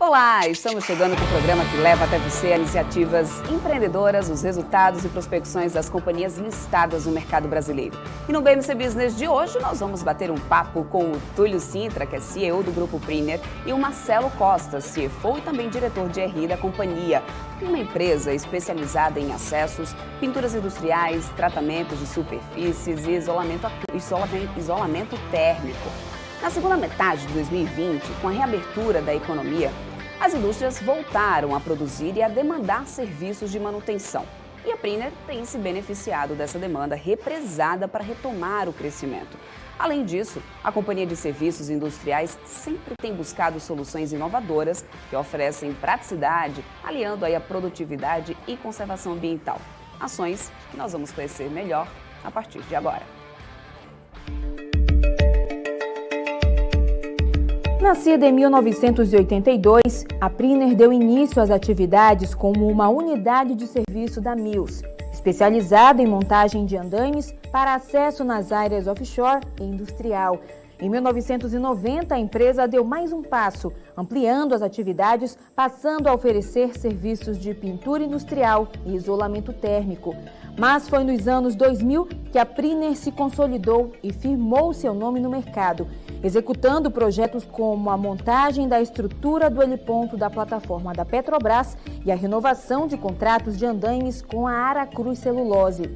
Olá, estamos chegando com o programa que leva até você iniciativas empreendedoras, os resultados e prospecções das companhias listadas no mercado brasileiro. E no BMC Business de hoje, nós vamos bater um papo com o Túlio Sintra, que é CEO do Grupo Priner, e o Marcelo Costa, CFO e também diretor de RI da companhia, uma empresa especializada em acessos, pinturas industriais, tratamentos de superfícies e isolamento térmico. Na segunda metade de 2020, com a reabertura da economia, as indústrias voltaram a produzir e a demandar serviços de manutenção. E a Priner tem se beneficiado dessa demanda represada para retomar o crescimento. Além disso, a companhia de serviços industriais sempre tem buscado soluções inovadoras que oferecem praticidade, aliando aí a produtividade e conservação ambiental. Ações que nós vamos conhecer melhor a partir de agora. Nascida em 1982, a Priner deu início às atividades como uma unidade de serviço da Mills, especializada em montagem de andaimes para acesso nas áreas offshore e industrial. Em 1990, a empresa deu mais um passo, ampliando as atividades, passando a oferecer serviços de pintura industrial e isolamento térmico. Mas foi nos anos 2000 que a Priner se consolidou e firmou seu nome no mercado, executando projetos como a montagem da estrutura do heliponto da plataforma da Petrobras e a renovação de contratos de andaimes com a Aracruz Celulose.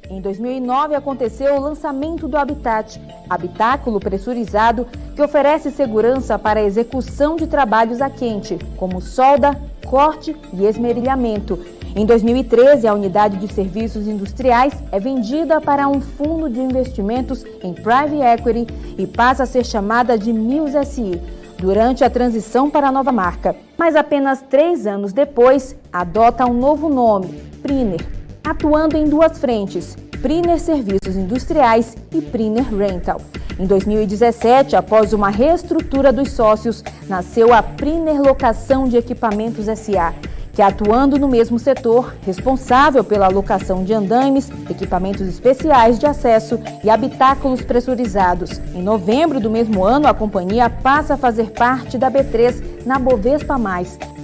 Em 2009, aconteceu o lançamento do Habitat, habitáculo pressurizado que oferece segurança para a execução de trabalhos a quente, como solda, corte e esmerilhamento. Em 2013, a unidade de serviços industriais é vendida para um fundo de investimentos em private equity e passa a ser chamada de Mills SE, durante a transição para a nova marca. Mas apenas 3 anos depois, adota um novo nome, Priner, atuando em duas frentes, Priner Serviços Industriais e Priner Rental. Em 2017, após uma reestrutura dos sócios, nasceu a Priner Locação de Equipamentos SA, que atuando no mesmo setor, responsável pela alocação de andaimes, equipamentos especiais de acesso e habitáculos pressurizados. Em novembro do mesmo ano, a companhia passa a fazer parte da B3 na Bovespa+.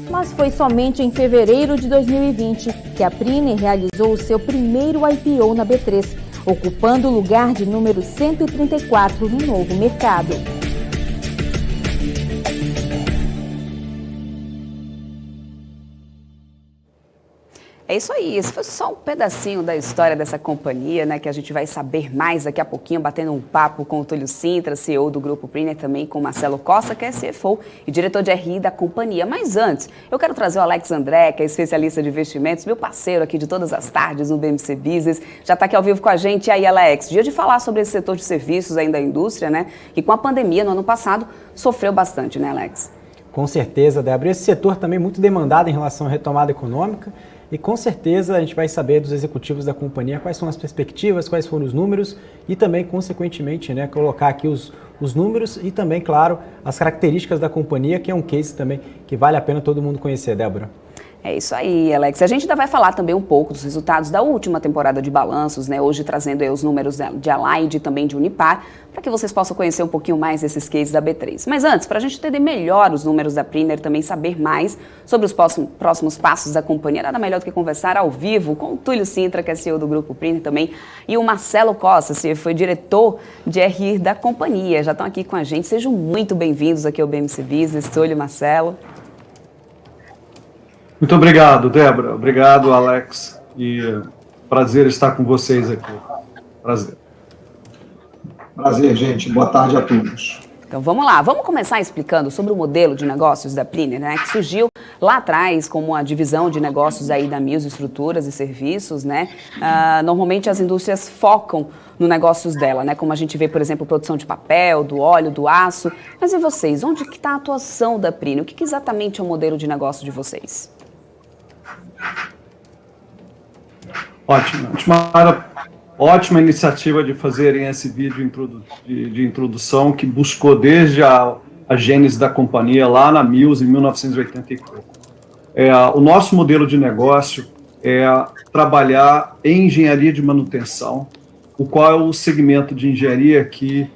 Mas foi somente em fevereiro de 2020 que a Priner realizou o seu primeiro IPO na B3, ocupando o lugar de número 134 no novo mercado. É isso aí, esse foi só um pedacinho da história dessa companhia, né, que a gente vai saber mais daqui a pouquinho, batendo um papo com o Túlio Sintra, CEO do Grupo Priner, também com o Marcelo Costa, que é CFO e diretor de RI da companhia. Mas antes, eu quero trazer o Alex André, que é especialista de investimentos, meu parceiro aqui de todas as tardes no BMC Business, já está aqui ao vivo com a gente. E aí, Alex, dia de falar sobre esse setor de serviços ainda da indústria, né, que com a pandemia no ano passado sofreu bastante, né, Alex? Com certeza, Débora. Esse setor também muito demandado em relação à retomada econômica. E com certeza a gente vai saber dos executivos da companhia quais são as perspectivas, quais foram os números e também, consequentemente, né, colocar aqui os números e também, claro, as características da companhia, que é um case também que vale a pena todo mundo conhecer, Débora. É isso aí, Alex. A gente ainda vai falar também um pouco dos resultados da última temporada de balanços, né? Hoje trazendo aí os números de Allied e também de Unipar, para que vocês possam conhecer um pouquinho mais desses cases da B3. Mas antes, para a gente entender melhor os números da Priner, também saber mais sobre os próximos passos da companhia, nada melhor do que conversar ao vivo com o Túlio Sintra, que é CEO do Grupo Priner também, e o Marcelo Costa, que foi diretor de RI da companhia. Já estão aqui com a gente. Sejam muito bem-vindos aqui ao BMC Business, Túlio e Marcelo. Muito obrigado, Débora. Obrigado, Alex. E prazer estar com vocês aqui. Prazer. Prazer, gente. Boa tarde a todos. Então vamos lá, vamos começar explicando sobre o modelo de negócios da Priner, né, que surgiu lá atrás como a divisão de negócios aí da Mills Estruturas e Serviços, né. Normalmente as indústrias focam no negócios dela, né, como a gente vê, por exemplo, produção de papel, do óleo, do aço. Mas e vocês, onde que está a atuação da Priner? O que exatamente é o modelo de negócio de vocês? Ótima iniciativa de fazerem esse vídeo de introdução que buscou desde a gênese da companhia lá na Mills em 1984. O nosso modelo de negócio é trabalhar em engenharia de manutenção, o qual é o segmento de engenharia que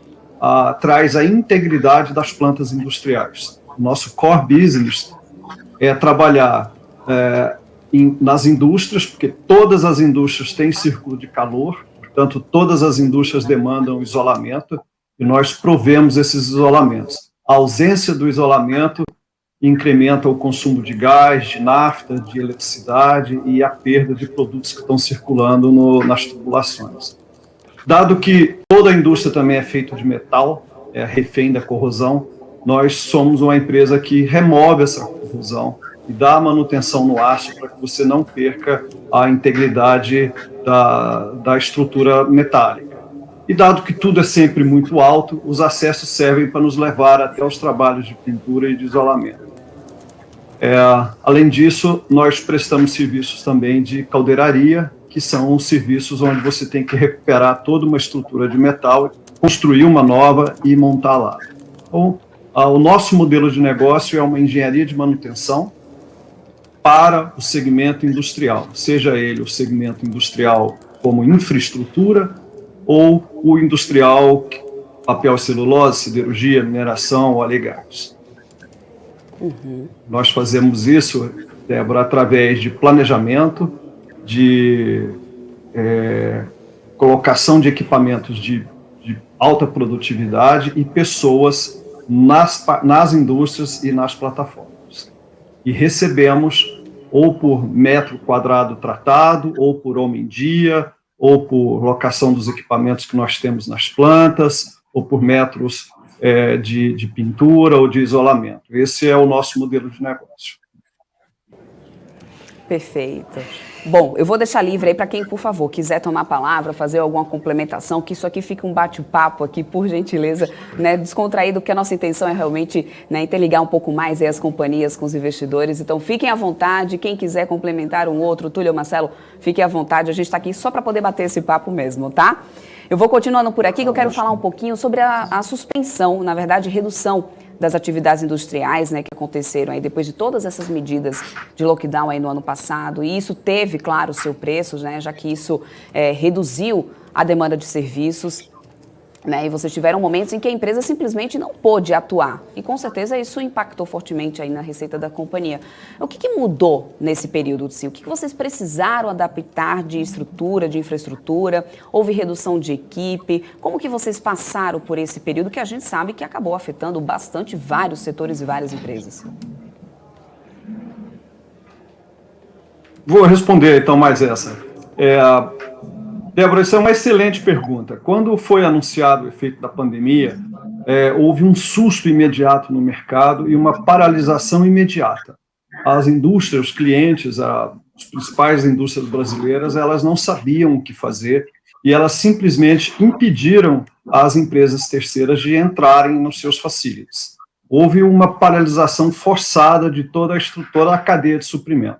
traz a integridade das plantas industriais. nosso core business é trabalhar nas indústrias, porque todas as indústrias têm círculo de calor, portanto, todas as indústrias demandam isolamento, e nós provemos esses isolamentos. A ausência do isolamento incrementa o consumo de gás, de nafta, de eletricidade e a perda de produtos que estão circulando nas tubulações. Dado que toda a indústria também é feita de metal, é refém da corrosão, nós somos uma empresa que remove essa corrosão e dá manutenção no aço para que você não perca a integridade da estrutura metálica. E dado que tudo é sempre muito alto, os acessos servem para nos levar até os trabalhos de pintura e de isolamento. Além disso, nós prestamos serviços também de caldeiraria, que são os serviços onde você tem que recuperar toda uma estrutura de metal, construir uma nova e montar lá. Então, o nosso modelo de negócio é uma engenharia de manutenção para o segmento industrial, seja ele o segmento industrial como infraestrutura ou o industrial papel e celulose, siderurgia, mineração, óleo e gás. Nós fazemos isso, Débora, através de planejamento, de colocação de equipamentos de alta produtividade e pessoas nas indústrias e nas plataformas. E recebemos ou por metro quadrado tratado, ou por homem-dia, ou por locação dos equipamentos que nós temos nas plantas, ou por metros de pintura ou de isolamento. Esse é o nosso modelo de negócio. Perfeito. Bom, eu vou deixar livre aí para quem, por favor, quiser tomar a palavra, fazer alguma complementação, que isso aqui fique um bate-papo aqui, por gentileza, né, descontraído, porque a nossa intenção é realmente, né, interligar um pouco mais aí as companhias com os investidores. Então, fiquem à vontade, quem quiser complementar um outro, Túlio ou Marcelo, fiquem à vontade, a gente está aqui só para poder bater esse papo mesmo, tá? Eu vou continuando por aqui, que eu quero falar um pouquinho sobre a suspensão, na verdade, redução das atividades industriais, né, que aconteceram aí depois de todas essas medidas de lockdown aí no ano passado, e isso teve, claro, o seu preço, né, já que isso reduziu a demanda de serviços, né, e vocês tiveram momentos em que a empresa simplesmente não pôde atuar, e com certeza isso impactou fortemente aí na receita da companhia. O que mudou nesse período, sim? O que vocês precisaram adaptar de estrutura, de infraestrutura? Houve redução de equipe? Como que vocês passaram por esse período que a gente sabe que acabou afetando bastante vários setores e várias empresas? Vou responder então mais essa. Débora, essa é uma excelente pergunta. Quando foi anunciado o efeito da pandemia, houve um susto imediato no mercado e uma paralisação imediata. As indústrias, os clientes, as principais indústrias brasileiras, elas não sabiam o que fazer e elas simplesmente impediram as empresas terceiras de entrarem nos seus facilities. Houve uma paralisação forçada de toda a estrutura da cadeia de suprimento.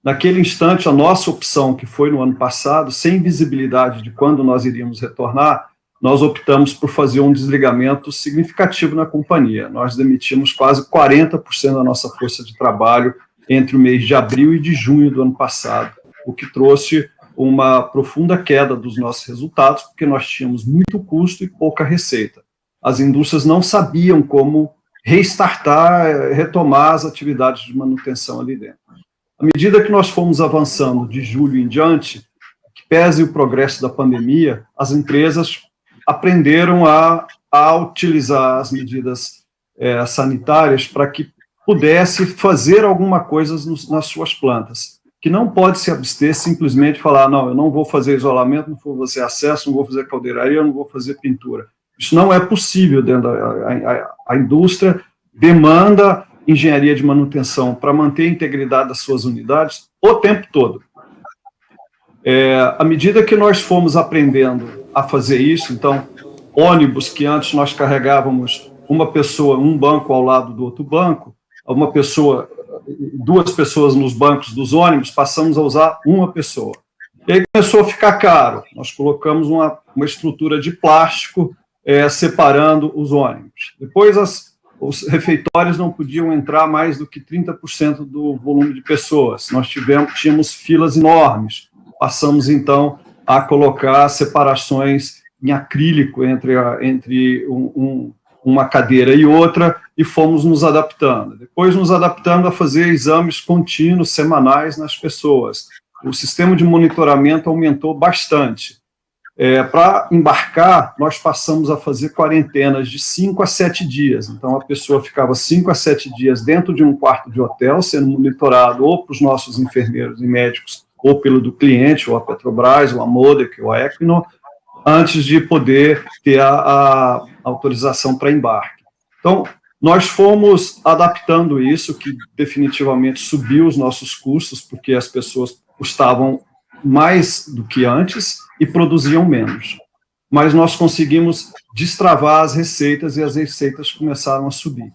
Naquele instante, a nossa opção, que foi no ano passado, sem visibilidade de quando nós iríamos retornar, nós optamos por fazer um desligamento significativo na companhia. Nós demitimos quase 40% da nossa força de trabalho entre o mês de abril e de junho do ano passado, o que trouxe uma profunda queda dos nossos resultados, porque nós tínhamos muito custo e pouca receita. As indústrias não sabiam como retomar as atividades de manutenção ali dentro. À medida que nós fomos avançando de julho em diante, que pese o progresso da pandemia, as empresas aprenderam a utilizar as medidas sanitárias para que pudesse fazer alguma coisa nas suas plantas, que não pode se abster simplesmente falar, não, eu não vou fazer isolamento, não vou fazer acesso, não vou fazer caldeiraria, não vou fazer pintura. Isso não é possível dentro da indústria, demanda engenharia de manutenção para manter a integridade das suas unidades o tempo todo. À medida que nós fomos aprendendo a fazer isso, então, ônibus que antes nós carregávamos uma pessoa, um banco ao lado do outro banco, duas pessoas nos bancos dos ônibus, passamos a usar uma pessoa. E aí começou a ficar caro. Nós colocamos uma estrutura de plástico separando os ônibus. Depois os refeitórios não podiam entrar mais do que 30% do volume de pessoas. Nós tínhamos filas enormes. Passamos, então, a colocar separações em acrílico entre uma cadeira e outra, e fomos nos adaptando. Depois nos adaptando a fazer exames contínuos, semanais nas pessoas. O sistema de monitoramento aumentou bastante. Para embarcar, nós passamos a fazer quarentenas de 5 a 7 dias. Então, a pessoa ficava 5 a 7 dias dentro de um quarto de hotel, sendo monitorado ou para os nossos enfermeiros e médicos, ou pelo do cliente, ou a Petrobras, ou a Modec, ou a Equinor, antes de poder ter a autorização para embarque. Então, nós fomos adaptando isso, que definitivamente subiu os nossos custos, porque as pessoas custavam mais do que antes e produziam menos. Mas nós conseguimos destravar as receitas e as receitas começaram a subir.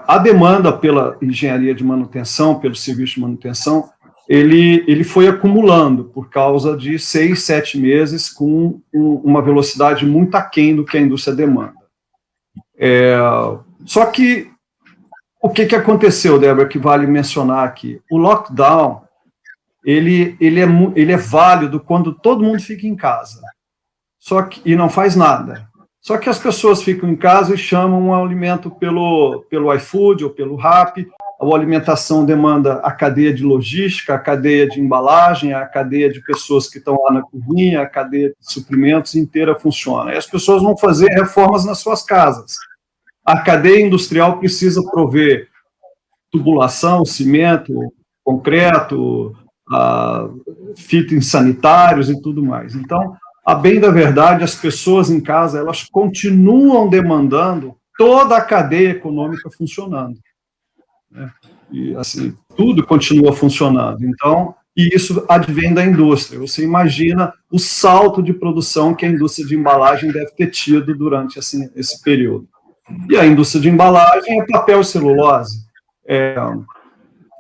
A demanda pela engenharia de manutenção, pelo serviço de manutenção, ele foi acumulando por causa de 6, 7 meses com uma velocidade muito aquém do que a indústria demanda. Só que, o que aconteceu, Débora, que vale mencionar aqui? O lockdown, ele é válido quando todo mundo fica em casa, e não faz nada. Só que as pessoas ficam em casa e chamam um alimento pelo iFood ou pelo Rappi. A alimentação demanda a cadeia de logística, a cadeia de embalagem, a cadeia de pessoas que estão lá na cozinha, a cadeia de suprimentos inteira funciona. E as pessoas vão fazer reformas nas suas casas. A cadeia industrial precisa prover tubulação, cimento, concreto, fitens sanitários e tudo mais. Então, a bem da verdade, as pessoas em casa, elas continuam demandando toda a cadeia econômica funcionando. E, assim, tudo continua funcionando. Então, e isso advém da indústria. Você imagina o salto de produção que a indústria de embalagem deve ter tido durante esse período. E a indústria de embalagem é papel e celulose.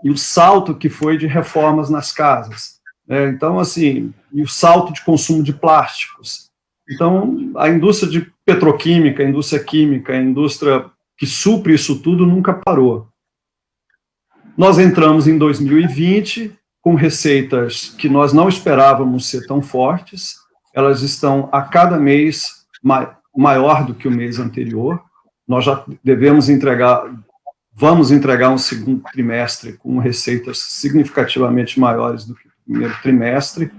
E o salto que foi de reformas nas casas. Então, assim, e o salto de consumo de plásticos. Então, a indústria de petroquímica, a indústria química, a indústria que supre isso tudo nunca parou. Nós entramos em 2020 com receitas que nós não esperávamos ser tão fortes, elas estão a cada mês maior do que o mês anterior. Nós já vamos entregar um segundo trimestre com receitas significativamente maiores do que o primeiro trimestre,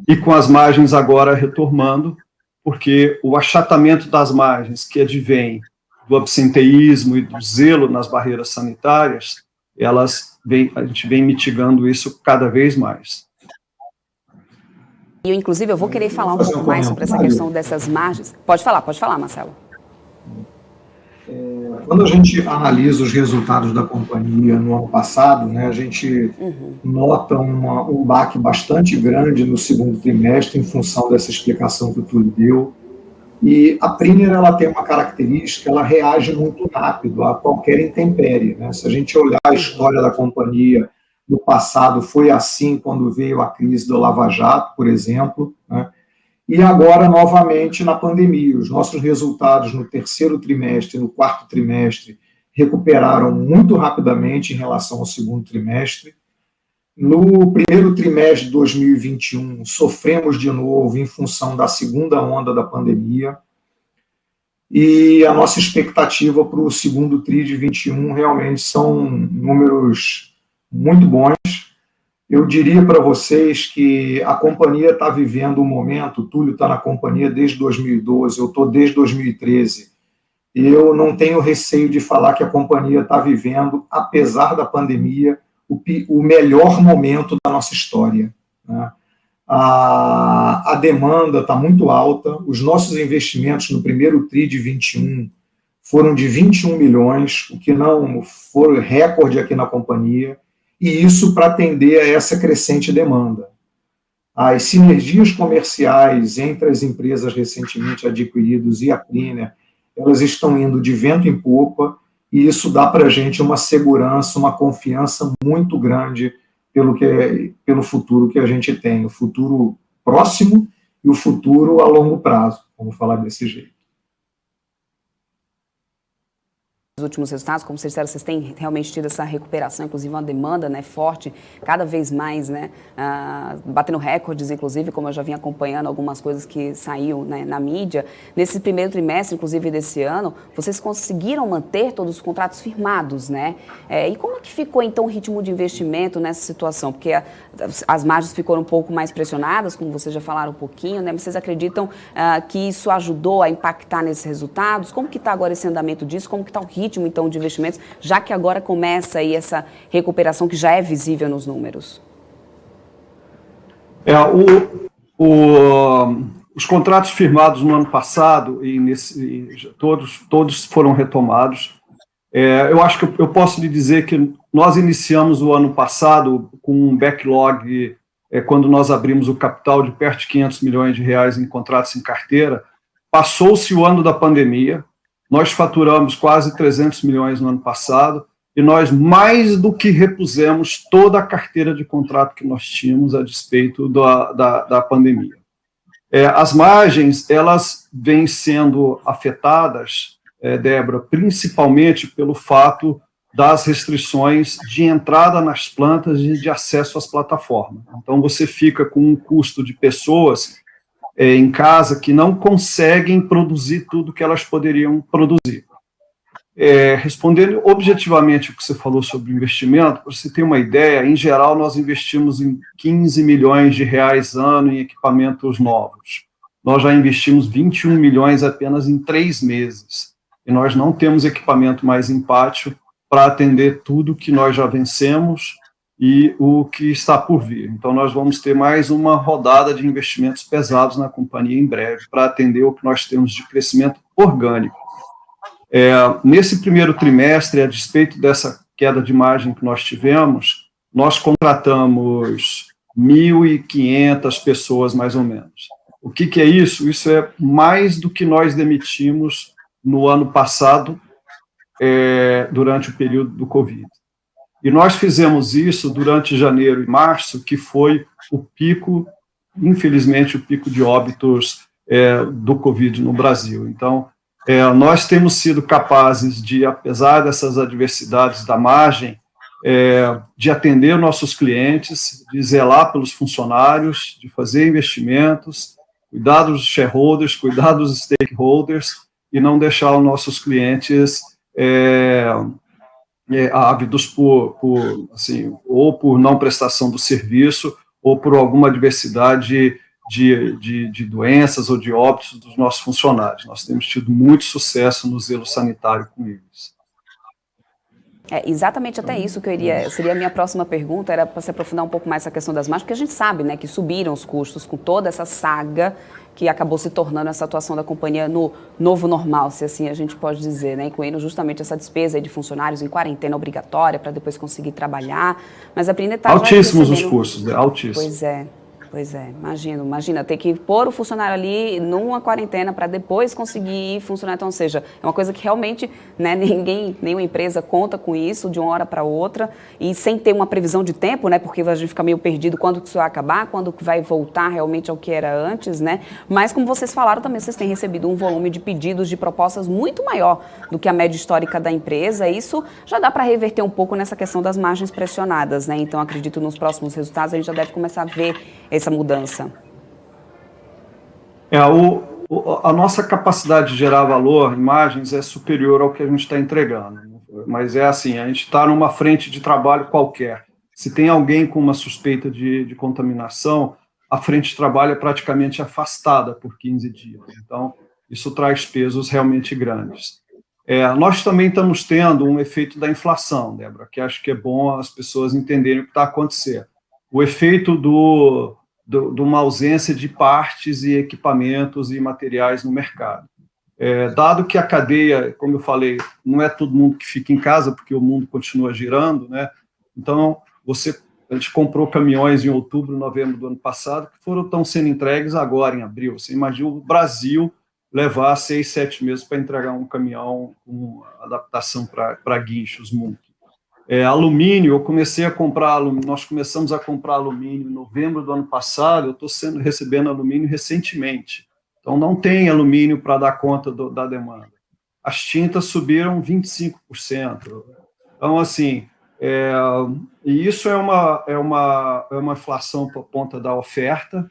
e com as margens agora retomando, porque o achatamento das margens que advém do absenteísmo e do zelo nas barreiras sanitárias, a gente vem mitigando isso cada vez mais. Inclusive, eu vou querer falar um pouco mais sobre essa questão dessas margens. Pode falar, Marcelo. Quando a gente analisa os resultados da companhia no ano passado, né, a gente nota um baque bastante grande no segundo trimestre, em função dessa explicação que o Túlio deu. E a Priner, ela tem uma característica, ela reage muito rápido a qualquer intempérie, né? Se a gente olhar a história da companhia no passado, foi assim quando veio a crise do Lava Jato, por exemplo, né? E agora, novamente, na pandemia. Os nossos resultados no terceiro trimestre e no quarto trimestre recuperaram muito rapidamente em relação ao segundo trimestre. No primeiro trimestre de 2021, sofremos de novo em função da segunda onda da pandemia, e a nossa expectativa para o segundo tri de 21 realmente são números muito bons. Eu diria para vocês que a companhia está vivendo um momento, o Túlio está na companhia desde 2012, eu estou desde 2013, eu não tenho receio de falar que a companhia está vivendo, apesar da pandemia, o melhor momento da nossa história, né? A demanda está muito alta, os nossos investimentos no primeiro TRI de 21 foram de 21 milhões, o que não foi recorde aqui na companhia, e isso para atender a essa crescente demanda. As sinergias comerciais entre as empresas recentemente adquiridas e a Priner, elas estão indo de vento em popa, e isso dá para a gente uma segurança, uma confiança muito grande pelo futuro que a gente tem, o futuro próximo e o futuro a longo prazo, vamos falar desse jeito. últimos resultados, como vocês disseram, vocês têm realmente tido essa recuperação, inclusive uma demanda, né, forte, cada vez mais, né, batendo recordes, inclusive, como eu já vim acompanhando algumas coisas que saíram, né, na mídia. Nesse primeiro trimestre, inclusive, desse ano, vocês conseguiram manter todos os contratos firmados, né? E como é que ficou, então, o ritmo de investimento nessa situação? Porque as margens ficaram um pouco mais pressionadas, como vocês já falaram um pouquinho, né? Mas vocês acreditam que isso ajudou a impactar nesses resultados? Como que está agora esse andamento disso? Como que está o ritmo, então, de investimentos, já que agora começa aí essa recuperação que já é visível nos números? Os contratos firmados no ano passado, todos foram retomados. Eu acho que eu posso lhe dizer que nós iniciamos o ano passado com um backlog, quando nós abrimos o capital, de perto de 500 milhões de reais em contratos em carteira. Passou-se o ano da pandemia, nós faturamos quase 300 milhões no ano passado, e nós mais do que repusemos toda a carteira de contrato que nós tínhamos a despeito da pandemia. As margens, elas vêm sendo afetadas, Débora, principalmente pelo fato das restrições de entrada nas plantas e de acesso às plataformas. Então, você fica com um custo de pessoas em casa que não conseguem produzir tudo que elas poderiam produzir. Respondendo objetivamente o que você falou sobre o investimento, para você ter uma ideia, em geral nós investimos em 15 milhões de reais ano em equipamentos novos. Nós já investimos 21 milhões apenas em 3 meses. E nós não temos equipamento mais em pátio para atender tudo que nós já vencemos e o que está por vir. Então, nós vamos ter mais uma rodada de investimentos pesados na companhia em breve, para atender o que nós temos de crescimento orgânico. Nesse primeiro trimestre, a despeito dessa queda de margem que nós tivemos, nós contratamos 1.500 pessoas, mais ou menos. O que é isso? Isso é mais do que nós demitimos no ano passado, durante o período do Covid. E nós fizemos isso durante janeiro e março, que foi o pico, infelizmente, o pico de óbitos do Covid no Brasil. Então, nós temos sido capazes de, apesar dessas adversidades da margem, de atender nossos clientes, de zelar pelos funcionários, de fazer investimentos, cuidar dos shareholders, cuidar dos stakeholders, e não deixar os nossos clientes ávidos assim, ou por não prestação do serviço, ou por alguma adversidade de doenças ou de óbitos dos nossos funcionários. Nós temos tido muito sucesso no zelo sanitário com eles. Exatamente até isso que seria a minha próxima pergunta, era para se aprofundar um pouco mais essa questão das margens, porque a gente sabe, né, que subiram os custos com toda essa saga que acabou se tornando essa atuação da companhia no novo normal, se assim a gente pode dizer, né, incluindo justamente essa despesa aí de funcionários em quarentena obrigatória para depois conseguir trabalhar, mas a Prine está altíssimos os custos, né? Altíssimos. Pois é, imagina, ter que pôr o funcionário ali numa quarentena para depois conseguir funcionar, então, ou seja, é uma coisa que realmente, né, nenhuma empresa conta com isso de uma hora para outra, e sem ter uma previsão de tempo, né, porque a gente fica meio perdido quando que isso vai acabar, quando que vai voltar realmente ao que era antes, né, mas como vocês falaram também, vocês têm recebido um volume de pedidos, de propostas muito maior do que a média histórica da empresa, e isso já dá para reverter um pouco nessa questão das margens pressionadas, né, então acredito nos próximos resultados a gente já deve começar a ver essa mudança. A nossa capacidade de gerar valor em margens é superior ao que a gente está entregando, mas é assim, a gente está numa frente de trabalho qualquer. Se tem alguém com uma suspeita de contaminação, a frente de trabalho é praticamente afastada por 15 dias, então isso traz pesos realmente grandes. Nós também estamos tendo um efeito da inflação, Débora, que acho que é bom as pessoas entenderem o que está acontecendo. O efeito de uma ausência de partes e equipamentos e materiais no mercado. Dado que a cadeia, como eu falei, não é todo mundo que fica em casa, porque o mundo continua girando, né? Então, a gente comprou caminhões em outubro, novembro do ano passado, que estão sendo entregues agora, em abril. Você imagina o Brasil levar 6, 7 meses para entregar um caminhão com adaptação para guinchos MUNC. Alumínio, nós começamos a comprar alumínio em novembro do ano passado, eu estou recebendo alumínio recentemente, então não tem alumínio para dar conta da demanda. as tintas subiram 25%. Então, assim, e isso é uma inflação por conta da oferta,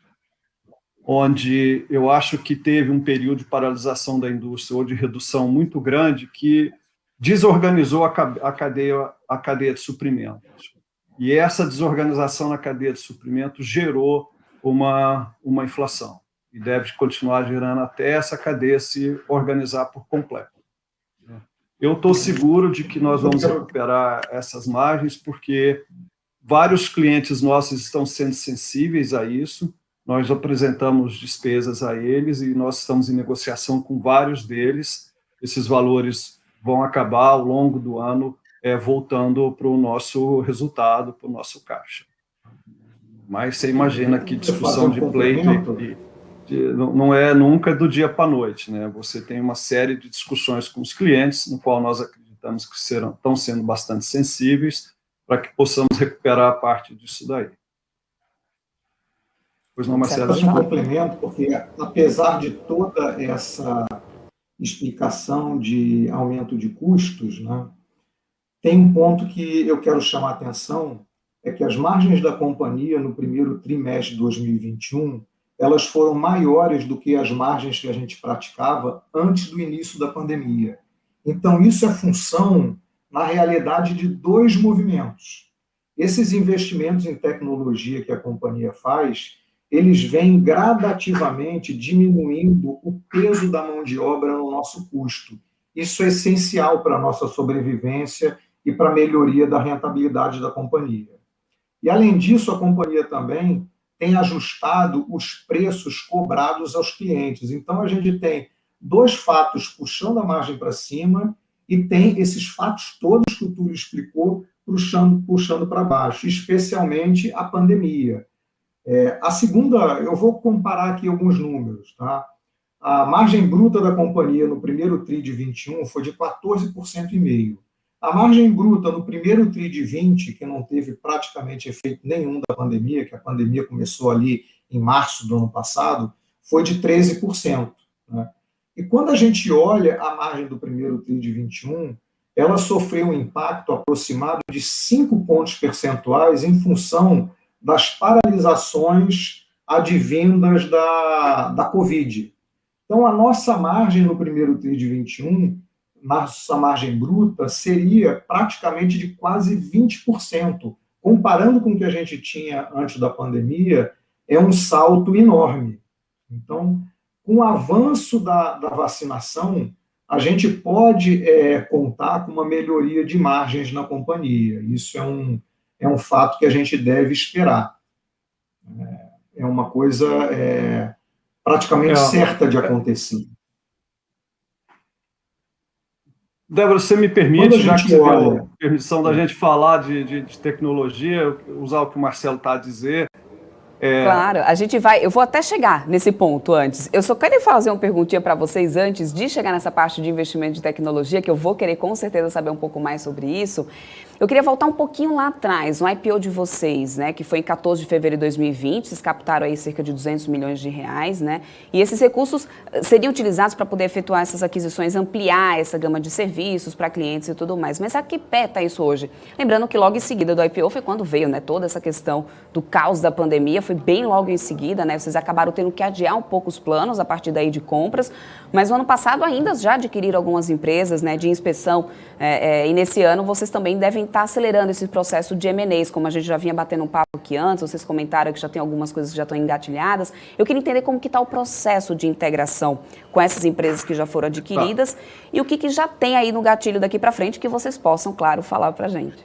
onde eu acho que teve um período de paralisação da indústria ou de redução muito grande que desorganizou a cadeia de suprimentos. E essa desorganização na cadeia de suprimentos gerou uma inflação. E deve continuar gerando até essa cadeia se organizar por completo. Eu estou seguro de que nós vamos recuperar essas margens, porque vários clientes nossos estão sendo sensíveis a isso. Nós apresentamos despesas a eles e nós estamos em negociação com vários deles. Esses valores vão acabar ao longo do ano, voltando para o nosso resultado, para o nosso caixa. Mas você imagina que discussão de pleito não é nunca do dia para a noite, né? Você tem uma série de discussões com os clientes, no qual nós acreditamos que estão sendo bastante sensíveis para que possamos recuperar parte disso daí. Pois não, Marcelo? Um complemento, porque apesar de toda essa explicação de aumento de custos, né, tem um ponto que eu quero chamar a atenção, é que as margens da companhia no primeiro trimestre de 2021, elas foram maiores do que as margens que a gente praticava antes do início da pandemia. Então, isso é função, na realidade, de dois movimentos. Esses investimentos em tecnologia que a companhia faz, eles vêm gradativamente diminuindo o peso da mão de obra no nosso custo. Isso é essencial para a nossa sobrevivência e para a melhoria da rentabilidade da companhia. E, além disso, a companhia também tem ajustado os preços cobrados aos clientes. Então, a gente tem dois fatos puxando a margem para cima e tem esses fatos todos que o Túlio explicou puxando para baixo, especialmente a pandemia. A segunda, eu vou comparar aqui alguns números, tá? A margem bruta da companhia no primeiro TRI de 21 foi de 14,5%. A margem bruta no primeiro TRI de 20, que não teve praticamente efeito nenhum da pandemia, que a pandemia começou ali em março do ano passado, foi de 13%. Né? E quando a gente olha a margem do primeiro TRI de 21, ela sofreu um impacto aproximado de 5 pontos percentuais em função das paralisações advindas da Covid. Então, a nossa margem no primeiro TRI de 21, nossa margem bruta, seria praticamente de quase 20%. Comparando com o que a gente tinha antes da pandemia, é um salto enorme. Então, com o avanço da vacinação, a gente pode contar com uma melhoria de margens na companhia. Isso é um fato que a gente deve esperar. É uma coisa praticamente certa de acontecer. Débora, você me permite, já que você deu permissão da gente falar de tecnologia, usar o que o Marcelo está a dizer. Claro, eu vou até chegar nesse ponto antes. Eu só quero fazer uma perguntinha para vocês antes de chegar nessa parte de investimento de tecnologia, que eu vou querer com certeza saber um pouco mais sobre isso. Eu queria voltar um pouquinho lá atrás, no IPO de vocês, né, que foi em 14 de fevereiro de 2020, vocês captaram aí cerca de 200 milhões de reais, né, e esses recursos seriam utilizados para poder efetuar essas aquisições, ampliar essa gama de serviços para clientes e tudo mais. Mas a que pé está isso hoje? Lembrando que logo em seguida do IPO foi quando veio, né, toda essa questão do caos da pandemia, foi bem logo em seguida, né, vocês acabaram tendo que adiar um pouco os planos a partir daí de compras, mas no ano passado ainda já adquiriram algumas empresas, né, de inspeção, e nesse ano vocês também devem estar acelerando esse processo de M&As, como a gente já vinha batendo um papo aqui antes, vocês comentaram que já tem algumas coisas que já estão engatilhadas. Eu queria entender como que está o processo de integração com essas empresas que já foram adquiridas e o que já tem aí no gatilho daqui para frente que vocês possam, claro, falar para a gente.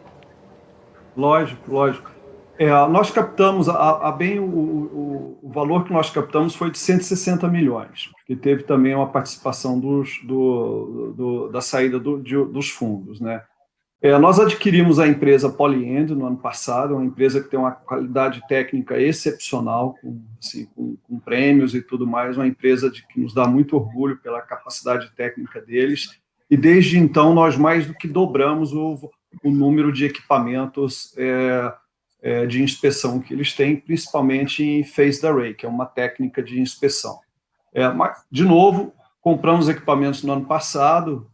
Lógico. Nós captamos, o valor que nós captamos foi de 160 milhões, porque teve também uma participação da saída dos fundos, né? Nós adquirimos a empresa Polyend no ano passado, uma empresa que tem uma qualidade técnica excepcional, com prêmios e tudo mais, uma empresa que nos dá muito orgulho pela capacidade técnica deles, e desde então nós mais do que dobramos o número de equipamentos de inspeção que eles têm, principalmente em phased array, que é uma técnica de inspeção. Mas, de novo, compramos equipamentos no ano passado,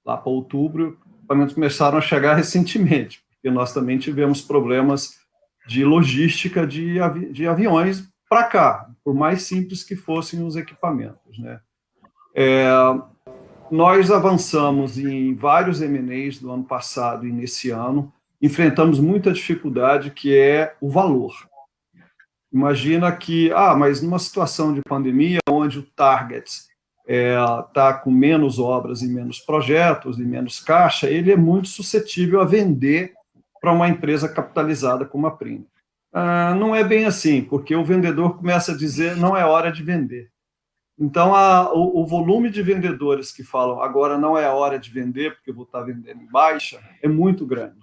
lá para outubro, os equipamentos começaram a chegar recentemente, porque nós também tivemos problemas de logística de aviões para cá, por mais simples que fossem os equipamentos, né? Nós avançamos em vários M&As do ano passado e nesse ano, enfrentamos muita dificuldade, que é o valor. Imagina que, mas numa situação de pandemia, onde o target está com menos obras e menos projetos e menos caixa, ele é muito suscetível a vender para uma empresa capitalizada como a Priner. Não é bem assim, porque o vendedor começa a dizer não é hora de vender. Então, o volume de vendedores que falam agora não é a hora de vender, porque eu vou estar vendendo em baixa, é muito grande.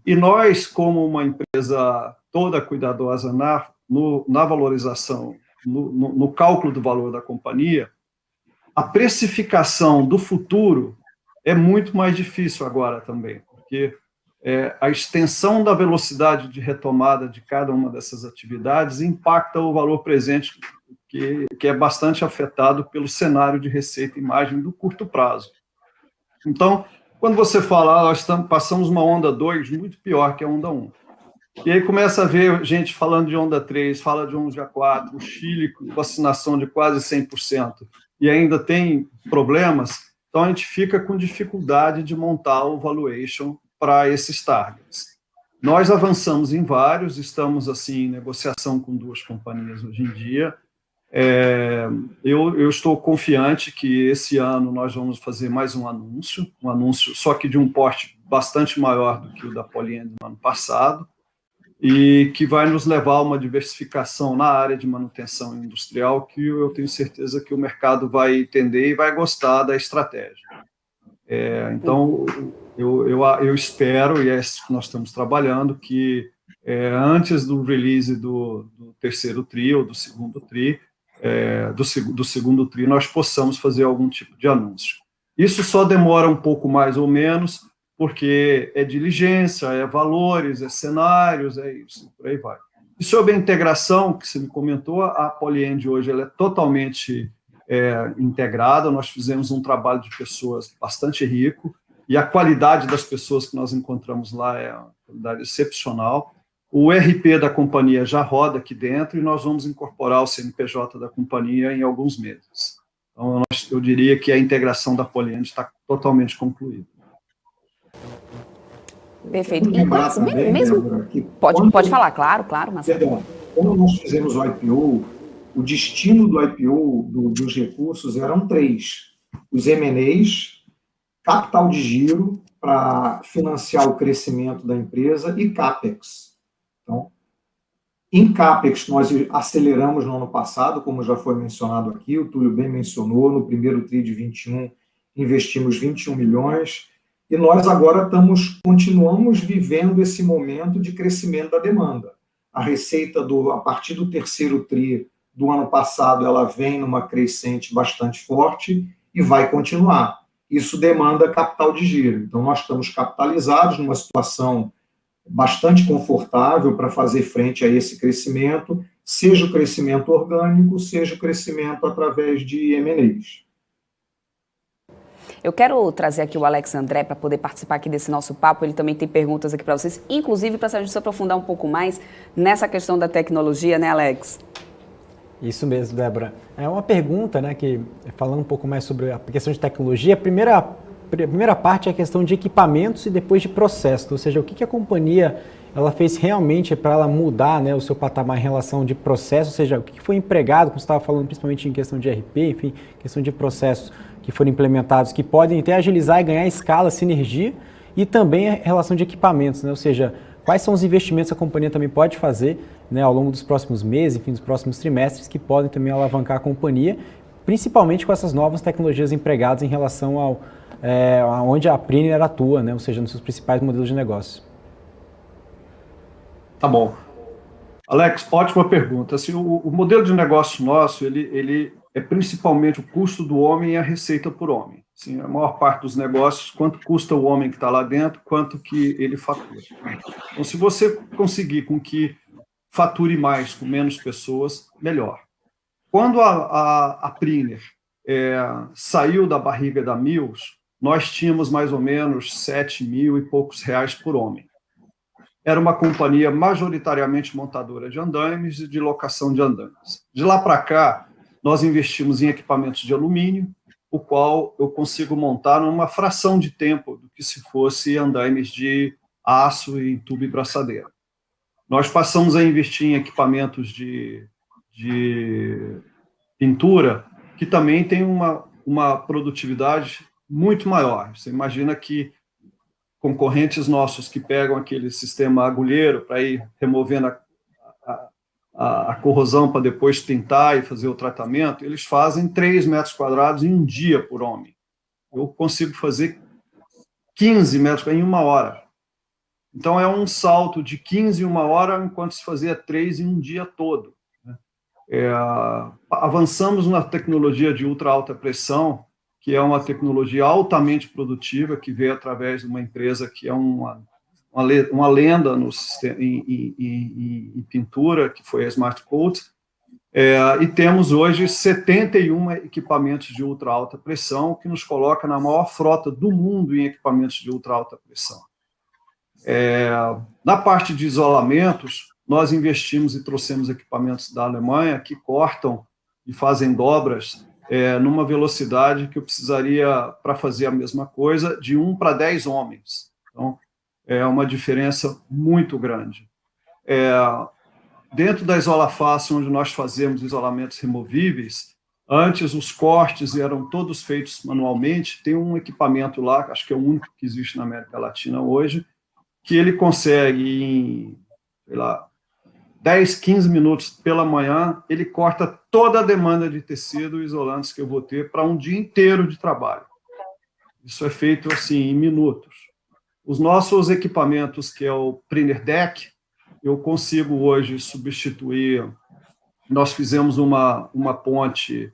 E nós, como uma empresa toda cuidadosa na valorização, no cálculo do valor da companhia, a precificação do futuro é muito mais difícil agora também, porque a extensão da velocidade de retomada de cada uma dessas atividades impacta o valor presente, que é bastante afetado pelo cenário de receita e margem do curto prazo. Então, quando você fala, nós passamos uma onda 2 muito pior que a onda 1. E aí começa a ver gente falando de onda 3, fala de onda 4, o Chile com vacinação de quase 100%, e ainda tem problemas, então a gente fica com dificuldade de montar o valuation para esses targets. Nós avançamos em vários, estamos assim em negociação com 2 companhias hoje em dia. Eu estou confiante que esse ano nós vamos fazer mais um anúncio só que de um porte bastante maior do que o da Polyend no ano passado, e que vai nos levar a uma diversificação na área de manutenção industrial, que eu tenho certeza que o mercado vai entender e vai gostar da estratégia. Então, eu espero, e é isso que nós estamos trabalhando, que antes do release do terceiro TRI ou do segundo TRI, do segundo TRI, nós possamos fazer algum tipo de anúncio. Isso só demora um pouco mais ou menos, porque é diligência, é valores, é cenários, é isso, por aí vai. E sobre a integração, que você me comentou, a Polyend hoje ela é totalmente integrada, nós fizemos um trabalho de pessoas bastante rico, e a qualidade das pessoas que nós encontramos lá é uma qualidade excepcional. O RP da companhia já roda aqui dentro, e nós vamos incorporar o CNPJ da companhia em alguns meses. Então, eu diria que a integração da Polyend está totalmente concluída. Perfeito. Também, mesmo Débora, que pode falar, claro, Marcelo. Perdão, quando nós fizemos o IPO, o destino do IPO, dos recursos, eram 3. Os M&As, capital de giro para financiar o crescimento da empresa e CAPEX. Então, em CAPEX, nós aceleramos no ano passado, como já foi mencionado aqui, o Túlio bem mencionou, no primeiro TRI de 21, investimos 21 milhões, e nós agora continuamos vivendo esse momento de crescimento da demanda. A receita, a partir do terceiro TRI do ano passado, ela vem numa crescente bastante forte e vai continuar. Isso demanda capital de giro. Então, nós estamos capitalizados numa situação bastante confortável para fazer frente a esse crescimento, seja o crescimento orgânico, seja o crescimento através de M&As. Eu quero trazer aqui o Alex André para poder participar aqui desse nosso papo. Ele também tem perguntas aqui para vocês, inclusive para a gente se aprofundar um pouco mais nessa questão da tecnologia, né, Alex? Isso mesmo, Débora. É uma pergunta, né, que falando um pouco mais sobre a questão de tecnologia, a primeira parte é a questão de equipamentos e depois de processo, ou seja, o que a companhia ela fez realmente para ela mudar, né, o seu patamar em relação de processo, ou seja, o que foi empregado, como você estava falando, principalmente em questão de RP, enfim, questão de processos que foram implementados, que podem até agilizar e ganhar escala, sinergia, e também a relação de equipamentos, né, ou seja, quais são os investimentos que a companhia também pode fazer, né, ao longo dos próximos meses, enfim, dos próximos trimestres, que podem também alavancar a companhia, principalmente com essas novas tecnologias empregadas em relação ao onde a Priner atua, né, ou seja, nos seus principais modelos de negócio. Tá bom. Alex, ótima pergunta. Assim, o modelo de negócio nosso, ele é principalmente o custo do homem e a receita por homem. Assim, a maior parte dos negócios, quanto custa o homem que está lá dentro, quanto que ele fatura. Então, se você conseguir com que fature mais com menos pessoas, melhor. Quando a Priner saiu da barriga da Mills, nós tínhamos mais ou menos 7 mil e poucos reais por homem. Era uma companhia majoritariamente montadora de andaimes e de locação de andaimes. De lá para cá, nós investimos em equipamentos de alumínio, o qual eu consigo montar numa fração de tempo do que se fosse andaimes de aço e tubo e braçadeira. Nós passamos a investir em equipamentos de pintura, que também tem uma produtividade muito maior. Você imagina que concorrentes nossos que pegam aquele sistema agulheiro para ir removendo a corrosão para depois pintar e fazer o tratamento, eles fazem 3 metros quadrados em um dia por homem. Eu consigo fazer 15 metros em 1 hora. Então, é um salto de 15 em 1 hora, enquanto se fazia 3 em um dia todo. Avançamos na tecnologia de ultra alta pressão, que é uma tecnologia altamente produtiva, que veio através de uma empresa que é uma lenda no sistema, em pintura, que foi a Smart Coat, e temos hoje 71 equipamentos de ultra alta pressão, que nos coloca na maior frota do mundo em equipamentos de ultra alta pressão. Na parte de isolamentos, nós investimos e trouxemos equipamentos da Alemanha que cortam e fazem dobras numa velocidade que eu precisaria, para fazer a mesma coisa, de 1 para 10 homens. Então, é uma diferença muito grande. Dentro da Isolafácil, onde nós fazemos isolamentos removíveis, antes os cortes eram todos feitos manualmente. Tem um equipamento lá, acho que é o único que existe na América Latina hoje, que ele consegue em, sei lá, 10, 15 minutos pela manhã, ele corta toda a demanda de tecido e isolantes que eu vou ter para um dia inteiro de trabalho. Isso é feito assim, em minutos. Os nossos equipamentos, que é o Printer Deck, eu consigo hoje substituir. Nós fizemos uma ponte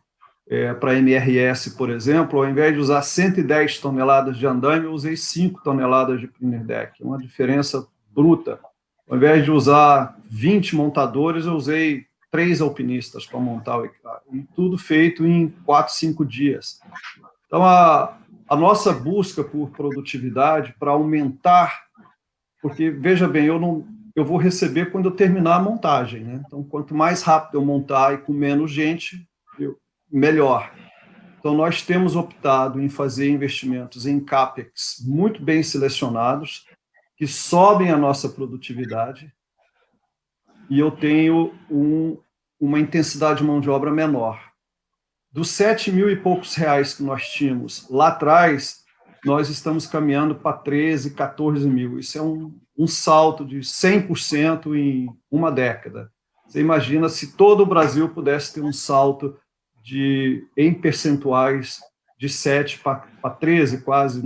para MRS, por exemplo, ao invés de usar 110 toneladas de andaime, eu usei 5 toneladas de Printer Deck. Uma diferença bruta. Ao invés de usar 20 montadores, eu usei 3 alpinistas para montar o equipamento. E tudo feito em 4, 5 dias. Então, a nossa busca por produtividade, para aumentar, porque, veja bem, eu vou receber quando eu terminar a montagem, né? Então, quanto mais rápido eu montar e com menos gente, melhor. Então, nós temos optado em fazer investimentos em CAPEX muito bem selecionados, que sobem a nossa produtividade, e eu tenho uma intensidade de mão de obra menor. Dos 7 mil e poucos reais que nós tínhamos lá atrás, nós estamos caminhando para 13, 14 mil. Isso é um salto de 100% em uma década. Você imagina se todo o Brasil pudesse ter um salto em percentuais de 7 para 13, quase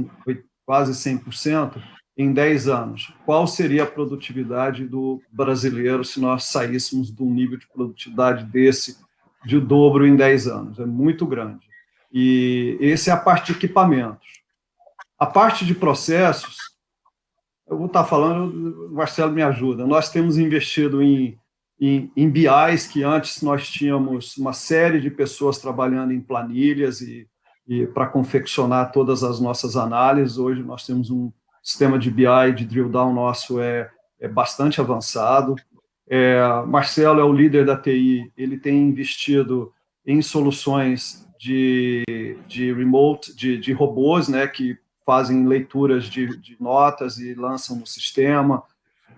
100%, em 10 anos. Qual seria a produtividade do brasileiro se nós saíssemos de um nível de produtividade desse, de dobro em 10 anos? É muito grande. E essa é a parte de equipamentos. A parte de processos, eu vou estar falando, o Marcelo me ajuda, nós temos investido em BIs, que antes nós tínhamos uma série de pessoas trabalhando em planilhas e para confeccionar todas as nossas análises. Hoje nós temos um sistema de BI, de drill down nosso é bastante avançado. Marcelo é o líder da TI, ele tem investido em soluções de remote, de robôs, né, que fazem leituras de notas e lançam no sistema.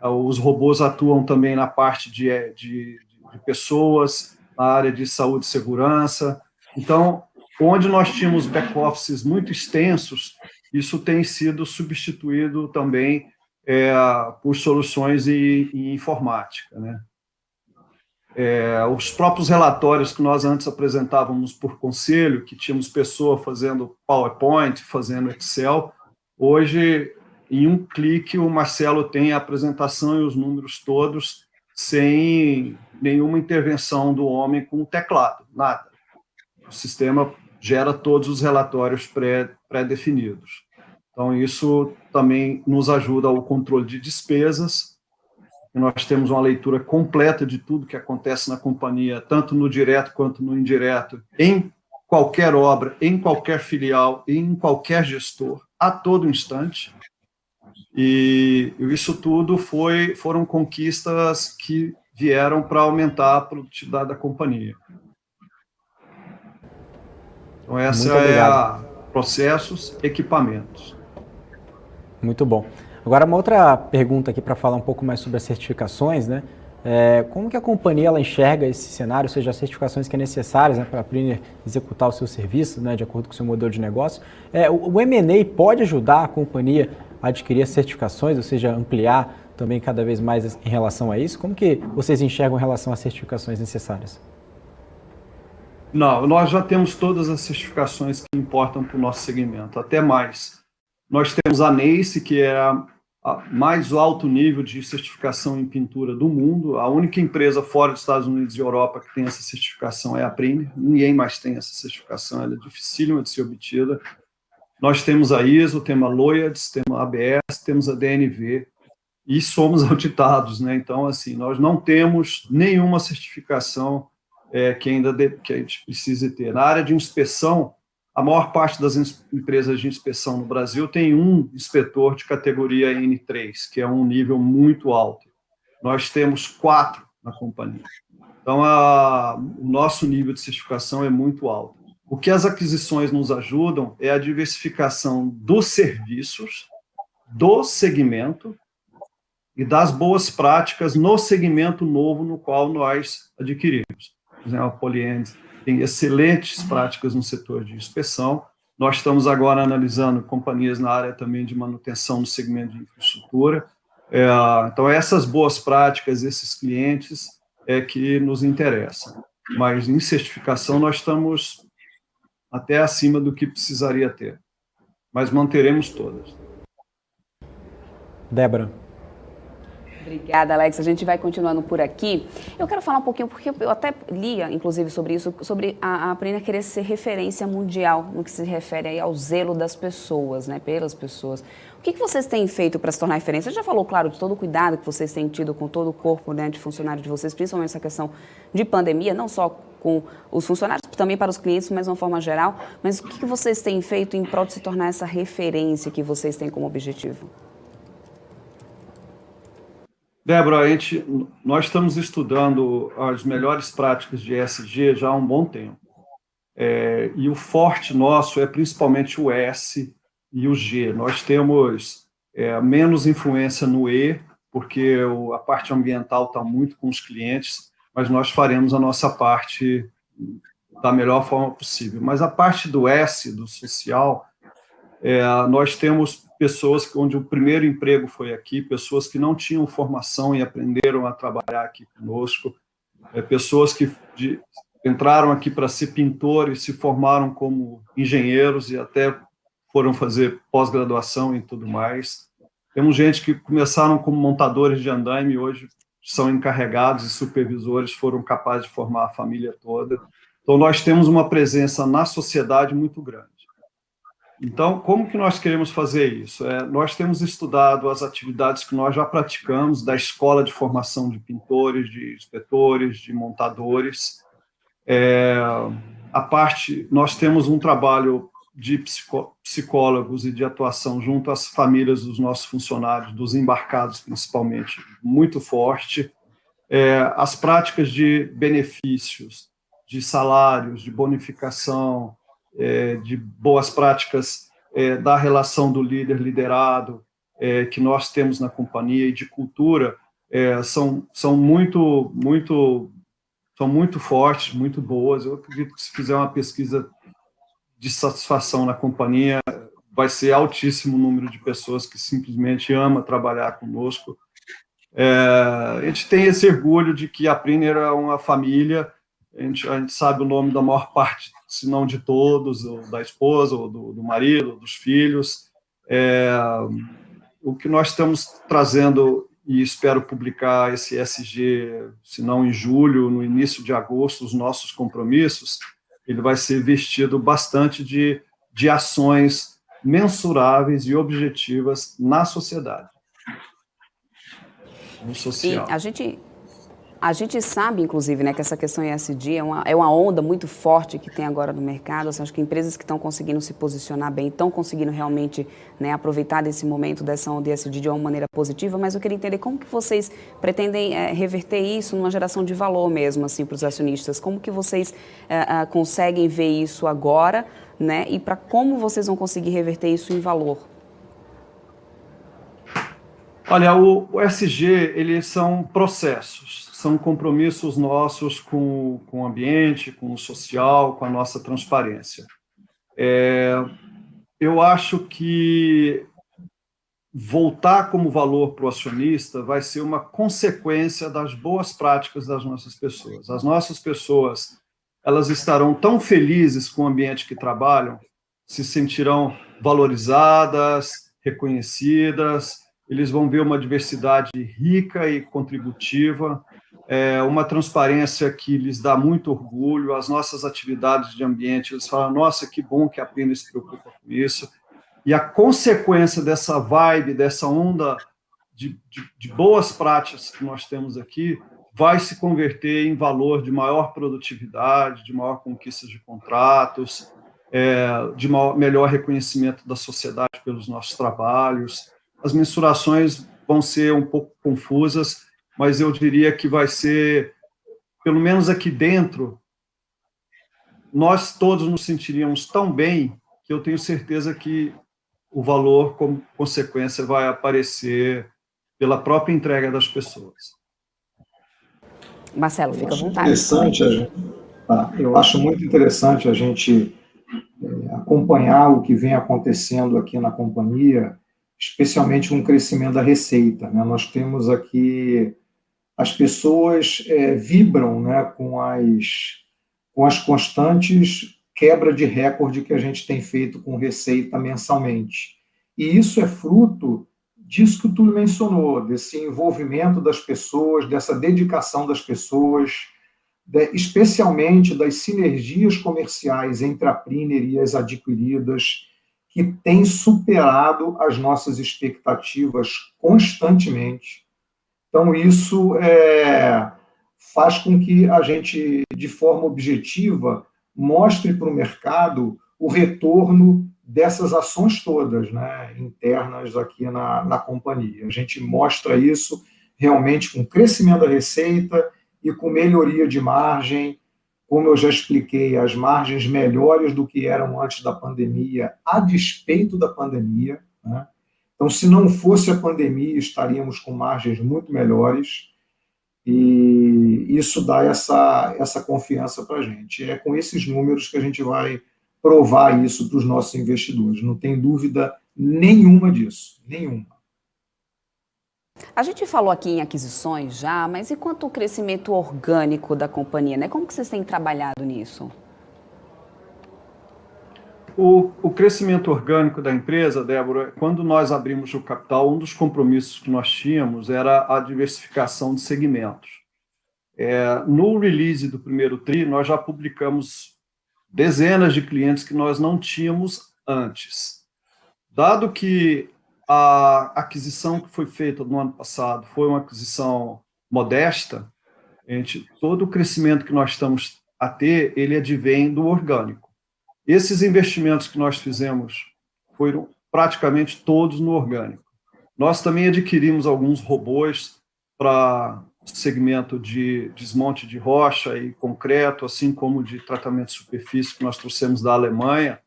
Os robôs atuam também na parte de pessoas, na área de saúde e segurança. Então, onde nós tínhamos back-offices muito extensos, isso tem sido substituído também por soluções em informática, né? Os próprios relatórios que nós antes apresentávamos por conselho, que tínhamos pessoa fazendo PowerPoint, fazendo Excel, hoje, em um clique, o Marcelo tem a apresentação e os números todos, sem nenhuma intervenção do homem com o teclado, nada. O sistema gera todos os relatórios pré-definidos. Então, isso também nos ajuda ao controle de despesas. Nós temos uma leitura completa de tudo que acontece na companhia, tanto no direto quanto no indireto, em qualquer obra, em qualquer filial, em qualquer gestor, a todo instante. E isso tudo foram conquistas que vieram para aumentar a produtividade da companhia. Então, essa Muito obrigado. a processos, equipamentos. Muito bom. Agora, uma outra pergunta aqui para falar um pouco mais sobre as certificações, né? Como que a companhia ela enxerga esse cenário, ou seja, as certificações que é necessárias, né, para a Priner executar o seu serviço, né, de acordo com o seu modelo de negócio? O M&A pode ajudar a companhia a adquirir as certificações, ou seja, ampliar também cada vez mais em relação a isso? Como que vocês enxergam em relação às certificações necessárias? Não, nós já temos todas as certificações que importam para o nosso segmento, até mais. Nós temos a NACE, que é a mais alto nível de certificação em pintura do mundo. A única empresa fora dos Estados Unidos e Europa que tem essa certificação é a Priner. Ninguém mais tem essa certificação, ela é dificílima de ser obtida. Nós temos a ISO, temos a Lloyds, temos a ABS, temos a DNV e somos auditados, né? Então, assim, nós não temos nenhuma certificação que a gente precise ter. Na área de inspeção, a maior parte das empresas de inspeção no Brasil tem um inspetor de categoria N3, que é um nível muito alto. Nós temos 4 na companhia. Então, o nosso nível de certificação é muito alto. O que as aquisições nos ajudam é a diversificação dos serviços, do segmento e das boas práticas no segmento novo no qual nós adquirimos. Por exemplo, a Polienz tem excelentes práticas no setor de inspeção. Nós estamos agora analisando companhias na área também de manutenção no segmento de infraestrutura. Então, essas boas práticas, esses clientes, que nos interessam. Mas em certificação nós estamos até acima do que precisaria ter. Mas manteremos todas. Débora. Obrigada, Alex. A gente vai continuando por aqui. Eu quero falar um pouquinho, porque eu até lia, inclusive, sobre isso, sobre a Priner querer ser referência mundial no que se refere aí ao zelo das pessoas, né, pelas pessoas. O que vocês têm feito para se tornar referência? Você já falou, claro, de todo o cuidado que vocês têm tido com todo o corpo, né, de funcionário de vocês, principalmente essa questão de pandemia, não só com os funcionários, também para os clientes, mas de uma forma geral. Mas o que vocês têm feito em prol de se tornar essa referência que vocês têm como objetivo? Débora, nós estamos estudando as melhores práticas de ESG já há um bom tempo. E o forte nosso é principalmente o S e o G. Nós temos menos influência no E, porque a parte ambiental está muito com os clientes, mas nós faremos a nossa parte da melhor forma possível. Mas a parte do S, do social, nós temos pessoas onde o primeiro emprego foi aqui, pessoas que não tinham formação e aprenderam a trabalhar aqui conosco, pessoas que entraram aqui para ser pintores, se formaram como engenheiros e até foram fazer pós-graduação e tudo mais. Temos gente que começaram como montadores de andaime e hoje são encarregados e supervisores, foram capazes de formar a família toda. Então, nós temos uma presença na sociedade muito grande. Então, como que nós queremos fazer isso? Nós temos estudado as atividades que nós já praticamos da escola de formação de pintores, de inspetores, de montadores. Nós temos um trabalho de psicólogos e de atuação junto às famílias dos nossos funcionários, dos embarcados principalmente, muito forte. As práticas de benefícios, de salários, de bonificação, de boas práticas da relação do líder-liderado, que nós temos na companhia, e de cultura, são muito fortes, muito boas. Eu acredito que se fizer uma pesquisa de satisfação na companhia, vai ser altíssimo o número de pessoas que simplesmente ama trabalhar conosco. A gente tem esse orgulho de que a Priner é uma família. A gente sabe o nome da maior parte, se não de todos, da esposa, ou do marido, dos filhos. O que nós estamos trazendo, e espero publicar esse ESG, se não em julho, no início de agosto, os nossos compromissos, ele vai ser vestido bastante de ações mensuráveis e objetivas na sociedade, no social. E a gente... A gente sabe, inclusive, né, que essa questão ESG é uma onda muito forte que tem agora no mercado. Assim, acho que empresas que estão conseguindo se posicionar bem, estão conseguindo realmente, né, aproveitar desse momento, dessa onda ESG de uma maneira positiva, mas eu queria entender como que vocês pretendem reverter isso numa geração de valor mesmo, assim, para os acionistas. Como que vocês conseguem ver isso agora, né, e para como vocês vão conseguir reverter isso em valor? Olha, o ESG, eles são processos, são compromissos nossos com o ambiente, com o social, com a nossa transparência. Eu acho que voltar como valor para o acionista vai ser uma consequência das boas práticas das nossas pessoas. As nossas pessoas, elas estarão tão felizes com o ambiente que trabalham, se sentirão valorizadas, reconhecidas, eles vão ver uma diversidade rica e contributiva, uma transparência que lhes dá muito orgulho, as nossas atividades de ambiente, eles falam, nossa, que bom que a Priner se preocupa com isso. E a consequência dessa vibe, dessa onda de boas práticas que nós temos aqui, vai se converter em valor de maior produtividade, de maior conquista de contratos, de melhor reconhecimento da sociedade pelos nossos trabalhos. As mensurações vão ser um pouco confusas, mas eu diria que vai ser, pelo menos aqui dentro, nós todos nos sentiríamos tão bem que eu tenho certeza que o valor, como consequência, vai aparecer pela própria entrega das pessoas. Marcelo, fica à vontade. Eu acho muito interessante a gente acompanhar o que vem acontecendo aqui na companhia, especialmente com o crescimento da receita, né? Nós temos aqui, as pessoas vibram, né, com as constantes quebra de recorde que a gente tem feito com receita mensalmente. E isso é fruto disso que o Túlio mencionou, desse envolvimento das pessoas, dessa dedicação das pessoas, especialmente das sinergias comerciais entre a Priner e as adquiridas, que tem superado as nossas expectativas constantemente. Então, isso faz com que a gente, de forma objetiva, mostre para o mercado o retorno dessas ações todas, né, internas aqui na companhia. A gente mostra isso realmente com crescimento da receita e com melhoria de margem. Como eu já expliquei, as margens melhores do que eram antes da pandemia, a despeito da pandemia, né? Então, se não fosse a pandemia, estaríamos com margens muito melhores, e isso dá essa confiança para a gente. É com esses números que a gente vai provar isso para os nossos investidores, não tem dúvida nenhuma disso, nenhuma. A gente falou aqui em aquisições já, mas e quanto ao crescimento orgânico da companhia, né? Como que vocês têm trabalhado nisso? O crescimento orgânico da empresa, Débora, quando nós abrimos o capital, um dos compromissos que nós tínhamos era a diversificação de segmentos. No release do primeiro TRI, nós já publicamos dezenas de clientes que nós não tínhamos antes. Dado que a aquisição que foi feita no ano passado foi uma aquisição modesta, todo o crescimento que nós estamos a ter, ele advém do orgânico. Esses investimentos que nós fizemos foram praticamente todos no orgânico. Nós também adquirimos alguns robôs para segmento de desmonte de rocha e concreto, assim como de tratamento de superfície que nós trouxemos da Alemanha.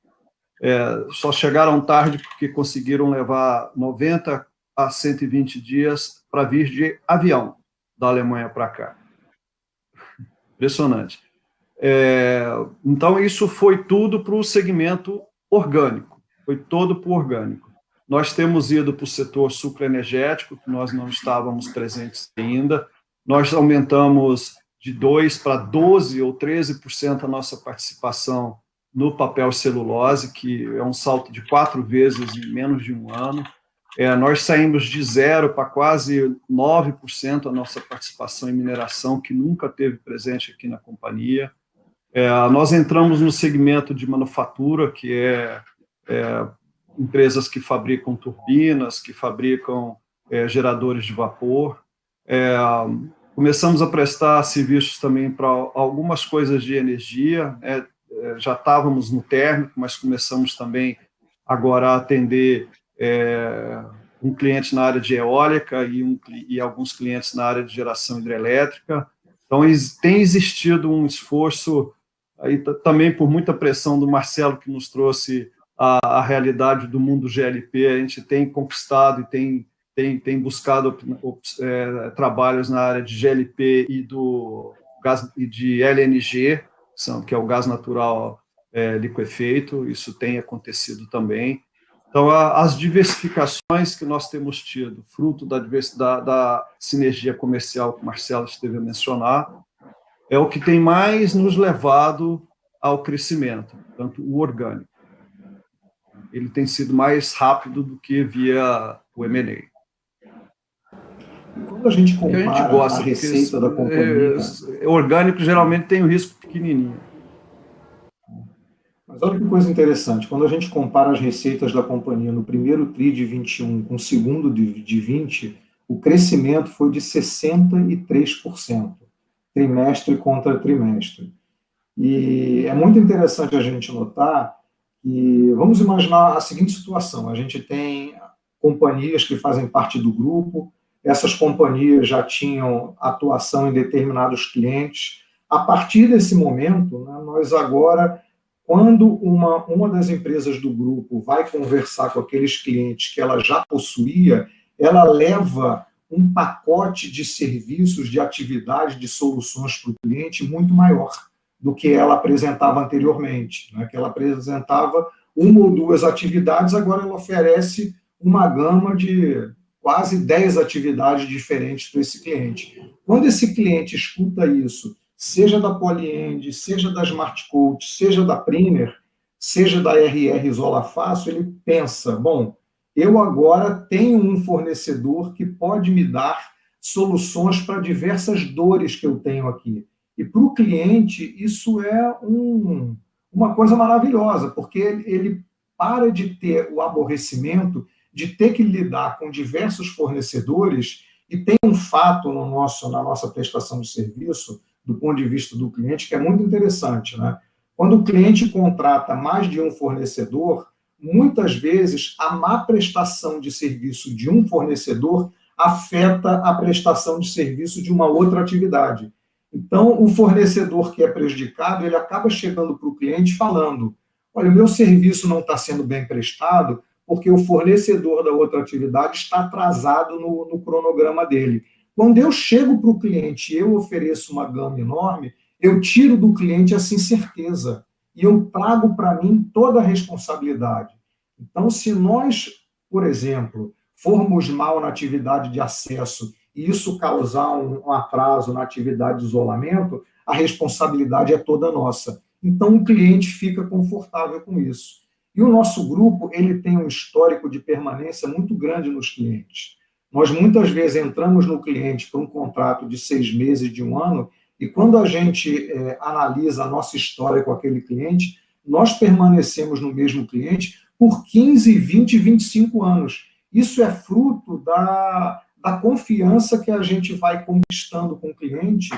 Só chegaram tarde porque conseguiram levar 90 a 120 dias para vir de avião da Alemanha para cá. Impressionante. Então, isso foi tudo para o segmento orgânico, foi todo para o orgânico. Nós temos ido para o setor sucroenergético, que nós não estávamos presentes ainda. Nós aumentamos de 2% para 12% ou 13% a nossa participação no papel celulose, que é um salto de 4 vezes em menos de um ano. Nós saímos de 0% para quase 9% a nossa participação em mineração, que nunca teve presente aqui na companhia. Nós entramos no segmento de manufatura, que empresas que fabricam turbinas, que fabricam geradores de vapor. Começamos a prestar serviços também para algumas coisas de energia, já estávamos no térmico, mas começamos também agora a atender um cliente na área de eólica e alguns clientes na área de geração hidrelétrica. Então, tem existido um esforço, aí, também por muita pressão do Marcelo, que nos trouxe a realidade do mundo GLP, a gente tem conquistado e tem buscado trabalhos na área de GLP e de LNG, que é o gás natural liquefeito, isso tem acontecido também. Então, as diversificações que nós temos tido, fruto da sinergia comercial que o Marcelo esteve a mencionar, é o que tem mais nos levado ao crescimento, tanto o orgânico. Ele tem sido mais rápido do que via o M&A. Quando a gente compara a receita da companhia... Orgânico geralmente tem um risco pequenininho. Mas olha que coisa interessante, quando a gente compara as receitas da companhia no primeiro TRI de 21 com o segundo de 20, o crescimento foi de 63%, trimestre contra trimestre. E é muito interessante a gente notar que, vamos imaginar a seguinte situação, a gente tem companhias que fazem parte do grupo, essas companhias já tinham atuação em determinados clientes. A partir desse momento, né, nós agora... Quando uma das empresas do grupo vai conversar com aqueles clientes que ela já possuía, ela leva um pacote de serviços, de atividades, de soluções para o cliente muito maior do que ela apresentava anteriormente, né? Que ela apresentava uma ou duas atividades, agora ela oferece uma gama de quase 10 atividades diferentes para esse cliente. Quando esse cliente escuta isso, seja da Polyend, seja da Smartcoat, seja da Priner, seja da RR Isola Fácil, ele pensa, bom, eu agora tenho um fornecedor que pode me dar soluções para diversas dores que eu tenho aqui. E para o cliente, isso é uma coisa maravilhosa, porque ele para de ter o aborrecimento de ter que lidar com diversos fornecedores, e tem um fato na nossa prestação de serviço, do ponto de vista do cliente, que é muito interessante, né? Quando o cliente contrata mais de um fornecedor, muitas vezes a má prestação de serviço de um fornecedor afeta a prestação de serviço de uma outra atividade. Então, o fornecedor que é prejudicado, ele acaba chegando para o cliente falando, olha, o meu serviço não está sendo bem prestado porque o fornecedor da outra atividade está atrasado no cronograma dele. Quando eu chego para o cliente e eu ofereço uma gama enorme, eu tiro do cliente essa incerteza e eu trago para mim toda a responsabilidade. Então, se nós, por exemplo, formos mal na atividade de acesso e isso causar um atraso na atividade de isolamento, a responsabilidade é toda nossa. Então, o cliente fica confortável com isso. E o nosso grupo, ele tem um histórico de permanência muito grande nos clientes. Nós, muitas vezes, entramos no cliente por um contrato de 6 meses, de 1 ano, e quando a gente analisa a nossa história com aquele cliente, nós permanecemos no mesmo cliente por 15, 20, 25 anos. Isso é fruto da confiança que a gente vai conquistando com o cliente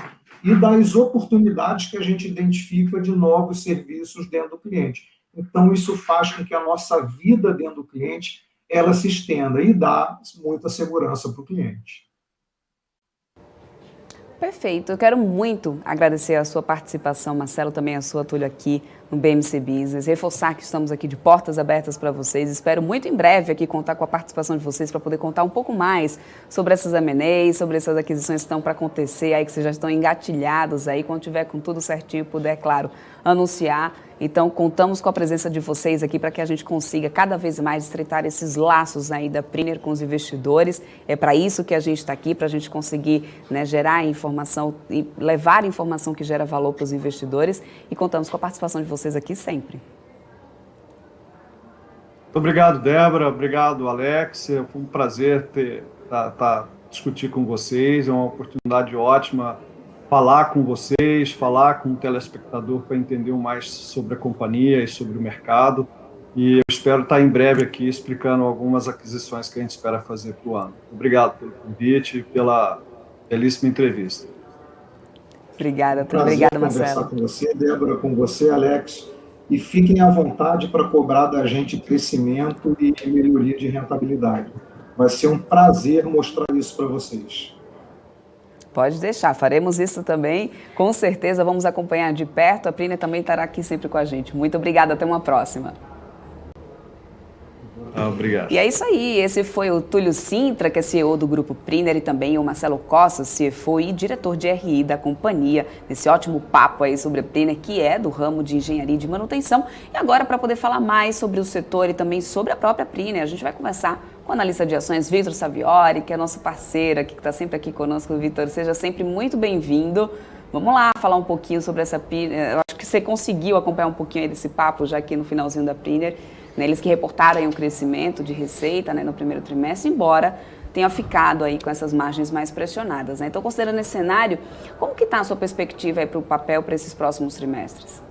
e das oportunidades que a gente identifica de novos serviços dentro do cliente. Então, isso faz com que a nossa vida dentro do cliente ela se estenda e dá muita segurança para o cliente. Perfeito. Eu quero muito agradecer a sua participação, Marcelo, também a sua, Túlio, aqui no BMC Business, reforçar que estamos aqui de portas abertas para vocês. Espero muito em breve aqui contar com a participação de vocês para poder contar um pouco mais sobre essas M&As, sobre essas aquisições que estão para acontecer aí, que vocês já estão engatilhados aí, quando tiver com tudo certinho, puder, claro, anunciar. Então, contamos com a presença de vocês aqui para que a gente consiga cada vez mais estreitar esses laços aí da Priner com os investidores. É para isso que a gente está aqui, para a gente conseguir, né, gerar informação e levar informação que gera valor para os investidores. E contamos com a participação de vocês aqui sempre. Obrigado, Débora. Obrigado, Alex. Foi um prazer discutir com vocês. É uma oportunidade ótima falar com vocês, falar com o telespectador para entender mais sobre a companhia e sobre o mercado. E eu espero estar em breve aqui explicando algumas aquisições que a gente espera fazer para o ano. Obrigado pelo convite e Belíssima entrevista. Obrigada, Prazer obrigada, conversar Marcelo. com você, Débora, com você, Alex. E fiquem à vontade para cobrar da gente crescimento e melhoria de rentabilidade. Vai ser um prazer mostrar isso para vocês. Pode deixar, faremos isso também. Com certeza vamos acompanhar de perto. A Priner também estará aqui sempre com a gente. Muito obrigada, até uma próxima. Obrigado. E é isso aí, esse foi o Túlio Sintra, que é CEO do Grupo Priner, e também o Marcelo Costa, CFO e diretor de RI da companhia, nesse ótimo papo aí sobre a Priner, que é do ramo de engenharia e de manutenção. E agora, para poder falar mais sobre o setor e também sobre a própria Priner, a gente vai conversar com o analista de ações, Vitor Saviori, que é nosso parceiro aqui, que está sempre aqui conosco. Vitor, seja sempre muito bem-vindo. Vamos lá falar um pouquinho sobre essa Priner. Eu acho que você conseguiu acompanhar um pouquinho aí desse papo já aqui no finalzinho da Priner. Eles que reportaram aí um crescimento de receita, né, no primeiro trimestre, embora tenha ficado aí com essas margens mais pressionadas, né? Então, considerando esse cenário, como que está a sua perspectiva aí para o papel para esses próximos trimestres?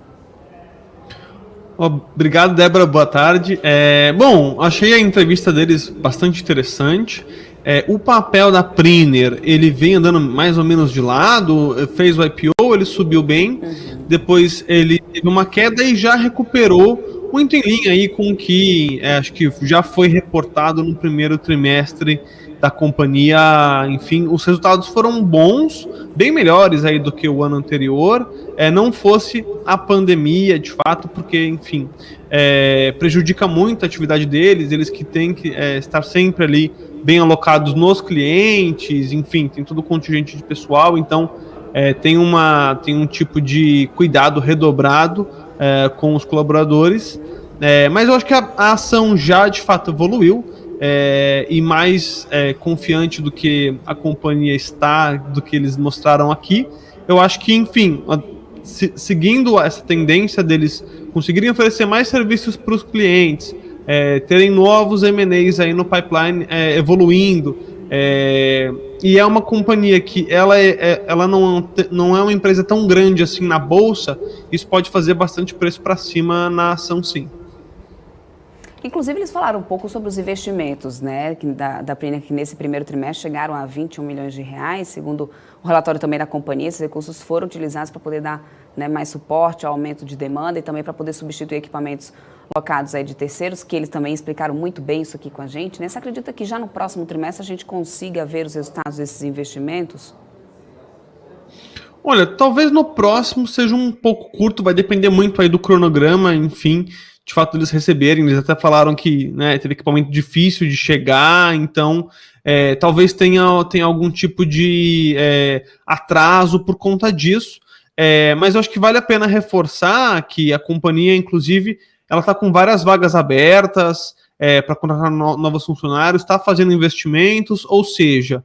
Obrigado, Débora. Boa tarde. Bom, achei a entrevista deles bastante interessante. O papel da Priner, ele vem andando mais ou menos de lado, fez o IPO, ele subiu bem, depois ele teve uma queda e já recuperou muito em linha aí com o que acho que já foi reportado no primeiro trimestre da companhia. Enfim, os resultados foram bons, bem melhores aí do que o ano anterior, não fosse a pandemia, de fato, porque, enfim, prejudica muito a atividade deles, eles que têm que estar sempre ali bem alocados nos clientes, enfim, tem todo o contingente de pessoal, então tem um tipo de cuidado redobrado com os colaboradores, mas eu acho que a ação já de fato evoluiu, e mais confiante do que a companhia está, do que eles mostraram aqui. Eu acho que, enfim, seguindo essa tendência deles conseguirem oferecer mais serviços para os clientes, terem novos M&As aí no pipeline evoluindo, e é uma companhia que ela não é uma empresa tão grande assim na bolsa, isso pode fazer bastante preço para cima na ação, sim. Inclusive, eles falaram um pouco sobre os investimentos, né, da Priner, que nesse primeiro trimestre chegaram a 21 milhões de reais. Segundo o relatório também da companhia, esses recursos foram utilizados para poder dar, né, mais suporte ao aumento de demanda e também para poder substituir equipamentos locados aí de terceiros, que eles também explicaram muito bem isso aqui com a gente, né? Você acredita que já no próximo trimestre a gente consiga ver os resultados desses investimentos? Olha, talvez no próximo seja um pouco curto, vai depender muito aí do cronograma, enfim, de fato eles receberem. Eles até falaram que, né, teve equipamento difícil de chegar, então talvez tenha algum tipo de atraso por conta disso, mas eu acho que vale a pena reforçar que a companhia, inclusive, ela está com várias vagas abertas para contratar novos funcionários, está fazendo investimentos, ou seja,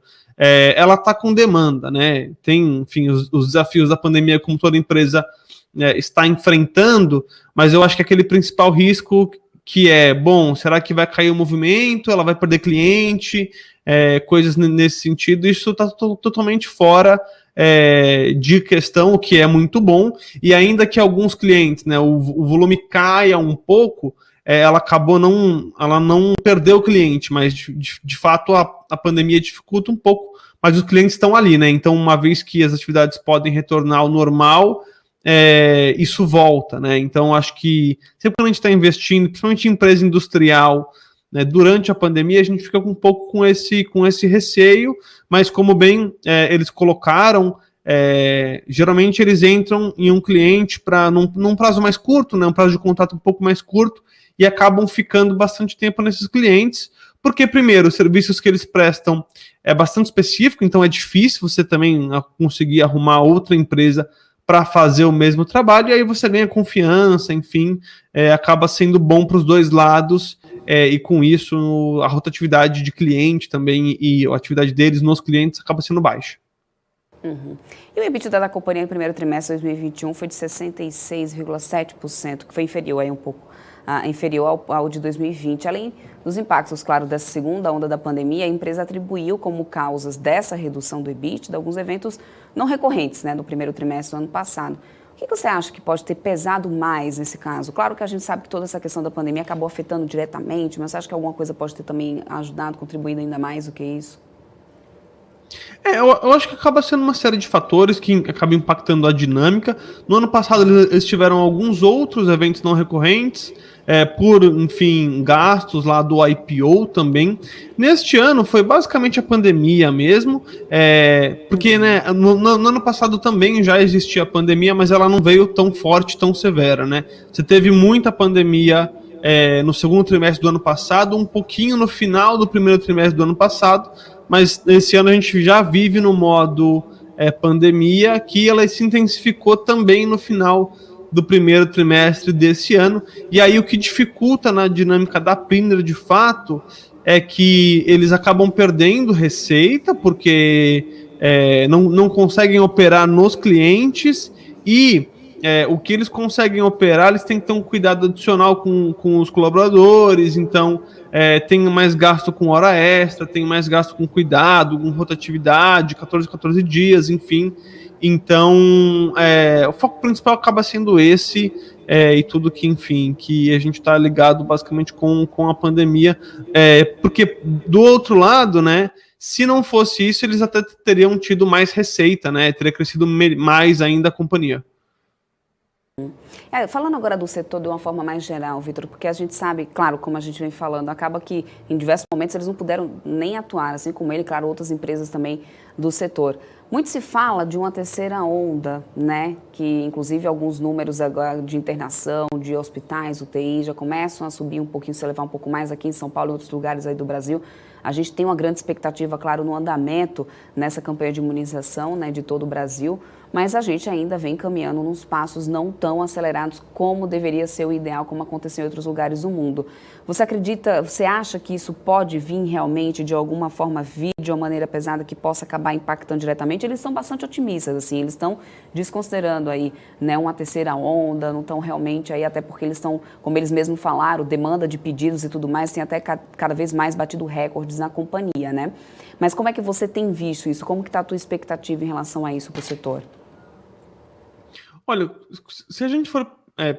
ela está com demanda, né? Tem, enfim, os desafios da pandemia, como toda empresa está enfrentando, mas eu acho que aquele principal risco que bom, será que vai cair o movimento, ela vai perder cliente, coisas nesse sentido, isso está totalmente fora de questão, o que é muito bom, e ainda que alguns clientes, né, o volume caia um pouco, ela não perdeu o cliente, mas de fato a pandemia dificulta um pouco, mas os clientes estão ali, né? Então, uma vez que as atividades podem retornar ao normal, isso volta, né? Então, acho que sempre quando a gente está investindo, principalmente em empresa industrial, né, durante a pandemia, a gente fica um pouco com esse receio, mas como bem eles colocaram, geralmente eles entram em um cliente num prazo mais curto, né, um prazo de contato um pouco mais curto, e acabam ficando bastante tempo nesses clientes, porque, primeiro, os serviços que eles prestam é bastante específico, então é difícil você também conseguir arrumar outra empresa para fazer o mesmo trabalho, e aí você ganha confiança, enfim, acaba sendo bom para os dois lados, e com isso a rotatividade de cliente também e a atividade deles nos clientes acaba sendo baixa. Uhum. E o EBITDA da companhia no primeiro trimestre de 2021 foi de 66,7%, que foi inferior aí um pouco, inferior ao de 2020. Além dos impactos, claro, dessa segunda onda da pandemia, a empresa atribuiu como causas dessa redução do EBITDA alguns eventos não recorrentes, né, no primeiro trimestre do ano passado. O que você acha que pode ter pesado mais nesse caso? Claro que a gente sabe que toda essa questão da pandemia acabou afetando diretamente, mas você acha que alguma coisa pode ter também ajudado, contribuído ainda mais do que isso? Eu acho que acaba sendo uma série de fatores que acabam impactando a dinâmica. No ano passado eles tiveram alguns outros eventos não recorrentes, por, enfim, gastos lá do IPO também. Neste ano foi basicamente a pandemia mesmo, porque né, no ano passado também já existia a pandemia, mas ela não veio tão forte, tão severa, né? Você teve muita pandemia no segundo trimestre do ano passado, um pouquinho no final do primeiro trimestre do ano passado, mas esse ano a gente já vive no modo pandemia, que ela se intensificou também no final do primeiro trimestre desse ano, e aí o que dificulta na dinâmica da Priner, de fato, é que eles acabam perdendo receita, porque não conseguem operar nos clientes, e o que eles conseguem operar, eles têm que ter um cuidado adicional com os colaboradores, então tem mais gasto com hora extra, tem mais gasto com cuidado, com rotatividade, 14 dias, enfim. Então, o foco principal acaba sendo esse, e tudo que, enfim, que a gente está ligado basicamente com a pandemia, porque do outro lado, né, se não fosse isso, eles até teriam tido mais receita, né, teria crescido mais ainda a companhia. Falando agora do setor de uma forma mais geral, Vitor, porque a gente sabe, claro, como a gente vem falando, acaba que em diversos momentos eles não puderam nem atuar, assim como ele, claro, outras empresas também do setor. Muito se fala de uma terceira onda, né, que inclusive alguns números agora de internação, de hospitais, UTI, já começam a subir um pouquinho, se elevar um pouco mais aqui em São Paulo e outros lugares aí do Brasil. A gente tem uma grande expectativa, claro, no andamento nessa campanha de imunização, né, de todo o Brasil, mas a gente ainda vem caminhando nos passos não tão acelerados como deveria ser o ideal, como aconteceu em outros lugares do mundo. Você acredita, você acha que isso pode vir realmente, de alguma forma, vir de uma maneira pesada que possa acabar impactando diretamente? Eles são bastante otimistas, assim, eles estão desconsiderando aí, né, uma terceira onda, não estão realmente aí, até porque eles estão, como eles mesmos falaram, demanda de pedidos e tudo mais, tem até cada vez mais batido recordes na companhia, né? Mas como é que você tem visto isso? Como que está a tua expectativa em relação a isso para o setor? Olha, se a gente for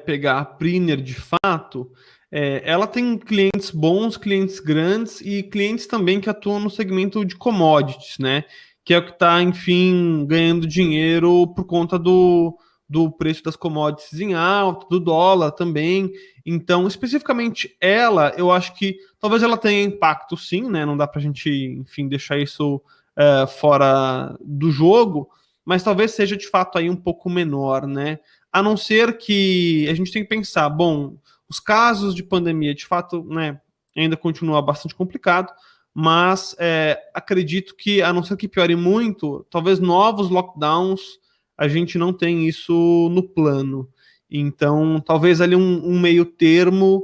pegar a Priner de fato, ela tem clientes bons, clientes grandes e clientes também que atuam no segmento de commodities, né? Que é o que está, enfim, ganhando dinheiro por conta do preço das commodities em alta, do dólar também. Então, especificamente ela, eu acho que talvez ela tenha impacto sim, né? Não dá para a gente, enfim, deixar isso fora do jogo, mas talvez seja de fato aí um pouco menor, né? A não ser que a gente tem que pensar, bom, os casos de pandemia, de fato, né, ainda continua bastante complicado, mas acredito que, a não ser que piore muito, talvez novos lockdowns, a gente não tem isso no plano. Então, talvez ali um meio termo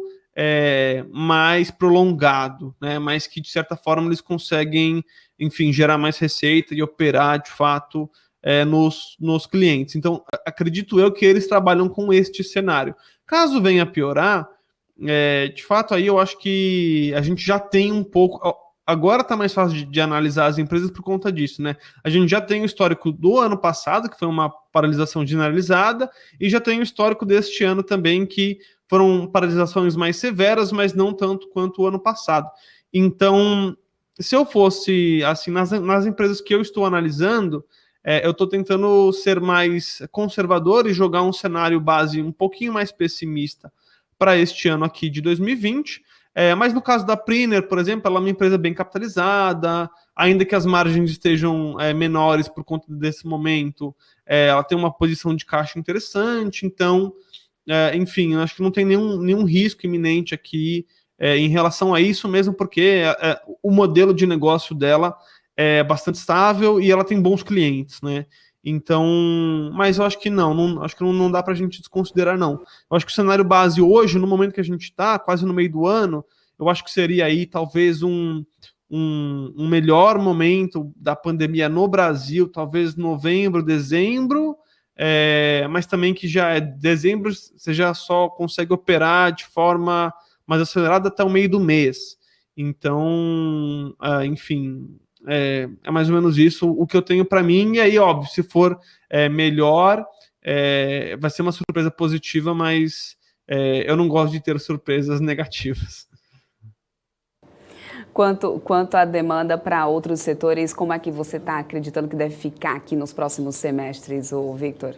mais prolongado, né, mas que, de certa forma, eles conseguem, enfim, gerar mais receita e operar, de fato, nos clientes. Então, acredito eu que eles trabalham com este cenário. Caso venha a piorar, de fato, aí eu acho que a gente já tem um pouco. Agora está mais fácil de analisar as empresas por conta disso, né? A gente já tem o histórico do ano passado, que foi uma paralisação generalizada, e já tem o histórico deste ano também, que foram paralisações mais severas, mas não tanto quanto o ano passado. Então, se eu fosse, assim, nas empresas que eu estou analisando, eu estou tentando ser mais conservador e jogar um cenário base um pouquinho mais pessimista para este ano aqui de 2020. Mas no caso da Priner, por exemplo, ela é uma empresa bem capitalizada, ainda que as margens estejam menores por conta desse momento, ela tem uma posição de caixa interessante, então, enfim, eu acho que não tem nenhum risco iminente aqui em relação a isso, mesmo porque o modelo de negócio dela é bastante estável e ela tem bons clientes, né? Então, mas eu acho que acho que não dá para a gente desconsiderar, não. Eu acho que o cenário base hoje, no momento que a gente está, quase no meio do ano, eu acho que seria aí talvez um melhor momento da pandemia no Brasil, talvez novembro, dezembro, mas também que já é dezembro, você já só consegue operar de forma mais acelerada até o meio do mês. Então, enfim, é mais ou menos isso o que eu tenho para mim, e aí, óbvio, se for melhor, vai ser uma surpresa positiva, mas eu não gosto de ter surpresas negativas. quanto à demanda para outros setores, como é que você está acreditando que deve ficar aqui nos próximos semestres, Victor?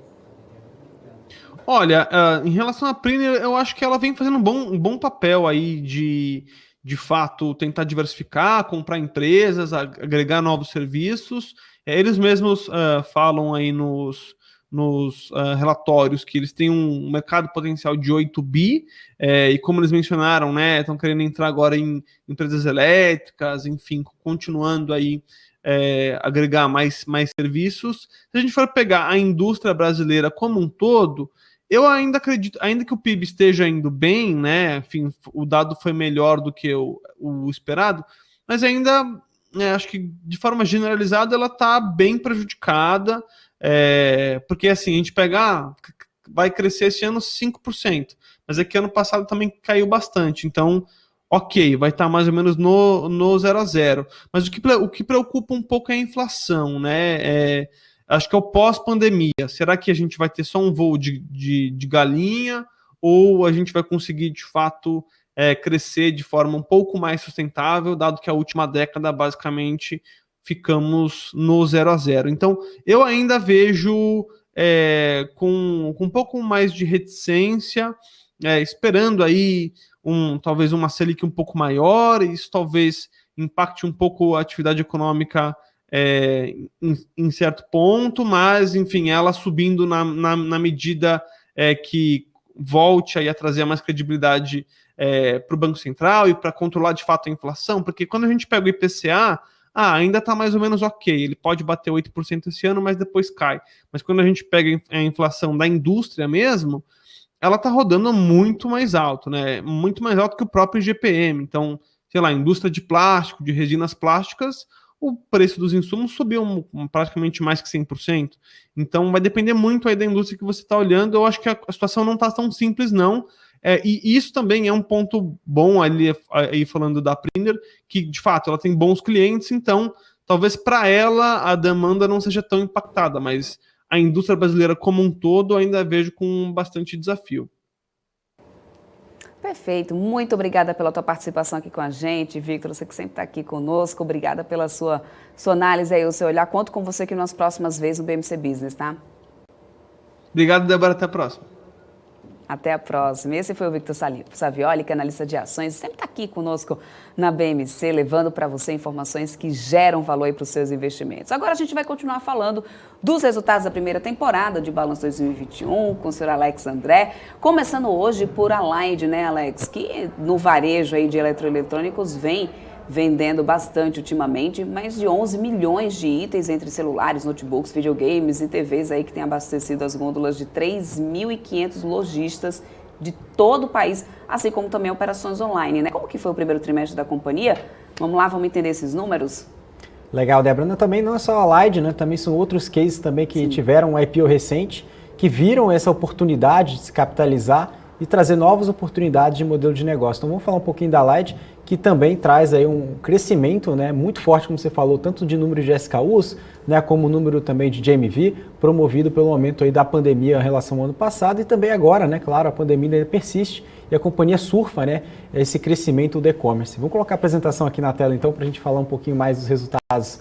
Olha, em relação à Priner, eu acho que ela vem fazendo um bom papel aí de fato, tentar diversificar, comprar empresas, agregar novos serviços. Eles mesmos falam aí nos relatórios que eles têm um mercado potencial de 8 bi, e como eles mencionaram, né, estão querendo entrar agora em empresas elétricas, enfim, continuando aí agregar mais serviços. Se a gente for pegar a indústria brasileira como um todo, eu ainda acredito, ainda que o PIB esteja indo bem, né, enfim, o dado foi melhor do que o esperado, mas ainda acho que de forma generalizada ela está bem prejudicada, porque assim, a gente pegar, vai crescer esse ano 5%, mas é que ano passado também caiu bastante, então, ok, vai estar mais ou menos no 0 a 0, mas o que preocupa um pouco é a inflação, né, acho que é o pós-pandemia. Será que a gente vai ter só um voo de galinha ou a gente vai conseguir, de fato, crescer de forma um pouco mais sustentável, dado que a última década, basicamente, ficamos no 0 a 0. Então, eu ainda vejo com um pouco mais de reticência, esperando aí talvez uma Selic um pouco maior, e isso talvez impacte um pouco a atividade econômica em certo ponto, mas, enfim, ela subindo na medida que volte aí a trazer mais credibilidade para o Banco Central e para controlar de fato a inflação, porque quando a gente pega o IPCA, ainda está mais ou menos ok, ele pode bater 8% esse ano, mas depois cai. Mas quando a gente pega a inflação da indústria mesmo, ela está rodando muito mais alto, né? Muito mais alto que o próprio IGPM. Então, sei lá, indústria de plástico, de resinas plásticas, o preço dos insumos subiu praticamente mais que 100%. Então, vai depender muito aí da indústria que você está olhando. Eu acho que a situação não está tão simples, não. E isso também é um ponto bom ali falando da Priner, que, de fato, ela tem bons clientes, então, talvez para ela a demanda não seja tão impactada, mas a indústria brasileira como um todo ainda vejo com bastante desafio. Perfeito, muito obrigada pela tua participação aqui com a gente, Victor, você que sempre está aqui conosco, obrigada pela sua análise aí, o seu olhar, conto com você aqui nas próximas vezes no BMC Business, tá? Obrigado, Débora, até a próxima. Até a próxima. Esse foi o Victor Savioli, que é analista de ações, sempre está aqui conosco na BMC, levando para você informações que geram valor para os seus investimentos. Agora a gente vai continuar falando dos resultados da primeira temporada de Balanço 2021 com o senhor Alex André, começando hoje por Allied, né, Alex, que no varejo aí de eletroeletrônicos vem vendendo bastante ultimamente, mais de 11 milhões de itens entre celulares, notebooks, videogames e TVs aí que tem abastecido as gôndolas de 3.500 lojistas de todo o país, assim como também operações online, né? Como que foi o primeiro trimestre da companhia? Vamos lá, vamos entender esses números? Legal, Débora. Também não é só a Allied, né? Também são outros cases também que tiveram um IPO recente, que viram essa oportunidade de se capitalizar e trazer novas oportunidades de modelo de negócio. Então vamos falar um pouquinho da Allied, que também traz aí um crescimento, né, muito forte, como você falou, tanto de número de SKUs, né, como o número também de GMV, promovido pelo aumento aí da pandemia em relação ao ano passado e também agora, né, claro, a pandemia ainda persiste e a companhia surfa, né, esse crescimento do e-commerce. Vamos colocar a apresentação aqui na tela então para a gente falar um pouquinho mais dos resultados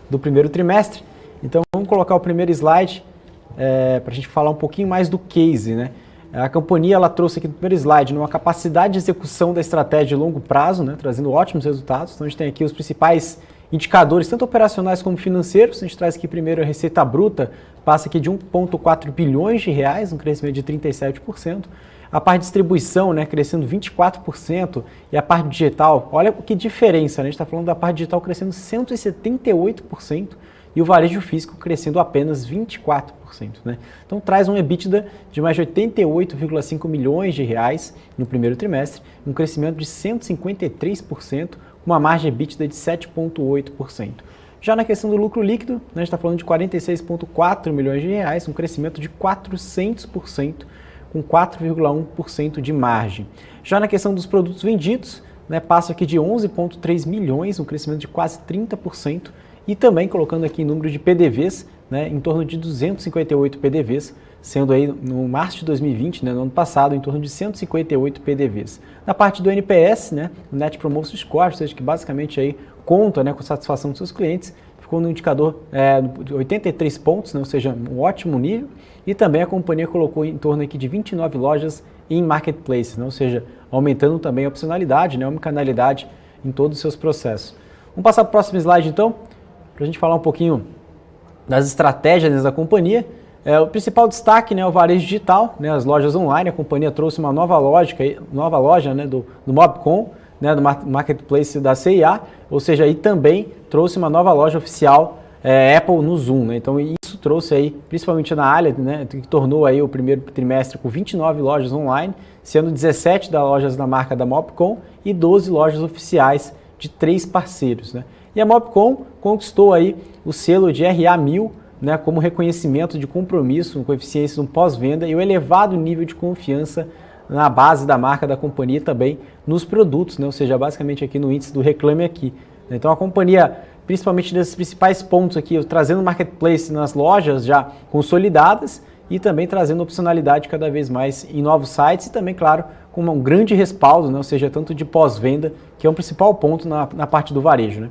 do primeiro trimestre. Então vamos colocar o primeiro slide para a gente falar um pouquinho mais do case, né. A companhia ela trouxe aqui no primeiro slide uma capacidade de execução da estratégia de longo prazo, né, trazendo ótimos resultados. Então a gente tem aqui os principais indicadores, tanto operacionais como financeiros. A gente traz aqui primeiro a receita bruta, passa aqui de 1,4 bilhões de reais, um crescimento de 37%. A parte de distribuição, né, crescendo 24%, e a parte digital, olha que diferença, né? A gente está falando da parte digital crescendo 178%, e o varejo físico crescendo apenas 24%. Né? Então traz um EBITDA de mais de 88,5 milhões de reais no primeiro trimestre, um crescimento de 153%, com uma margem EBITDA de 7,8%. Já na questão do lucro líquido, né, a gente está falando de 46,4 milhões de reais, um crescimento de 400%, com 4,1% de margem. Já na questão dos produtos vendidos, né, passa aqui de 11,3 milhões, um crescimento de quase 30%, e também colocando aqui em número de PDVs, né, em torno de 258 PDVs, sendo aí no março de 2020, né, no ano passado, em torno de 158 PDVs. Na parte do NPS, né, o Net Promotion Score, ou seja, que basicamente aí conta, né, com a satisfação dos seus clientes, ficou no indicador de 83 pontos, né, ou seja, um ótimo nível, e também a companhia colocou em torno aqui de 29 lojas em marketplace, né, ou seja, aumentando também a opcionalidade, né, a omnicanalidade em todos os seus processos. Vamos passar para o próximo slide então, para a gente falar um pouquinho das estratégias da companhia. O principal destaque, né, é o varejo digital, né, as lojas online. A companhia trouxe uma nova loja, né, do Mobcom, né, do marketplace da CIA, ou seja, aí também trouxe uma nova loja oficial Apple no Zoom, né, então isso trouxe aí, principalmente na Allied, né, que tornou aí o primeiro trimestre com 29 lojas online, sendo 17 das lojas da marca da Mobcom e 12 lojas oficiais de 3 parceiros, né. E a Mobcom conquistou aí o selo de RA1000, né, como reconhecimento de compromisso com eficiência no pós-venda e o elevado nível de confiança na base da marca da companhia também nos produtos, né, ou seja, basicamente aqui no índice do Reclame Aqui. Então a companhia, principalmente nesses principais pontos aqui, trazendo marketplace nas lojas já consolidadas e também trazendo opcionalidade cada vez mais em novos sites e também, claro, com um grande respaldo, né, ou seja, tanto de pós-venda, que é um principal ponto na parte do varejo, né.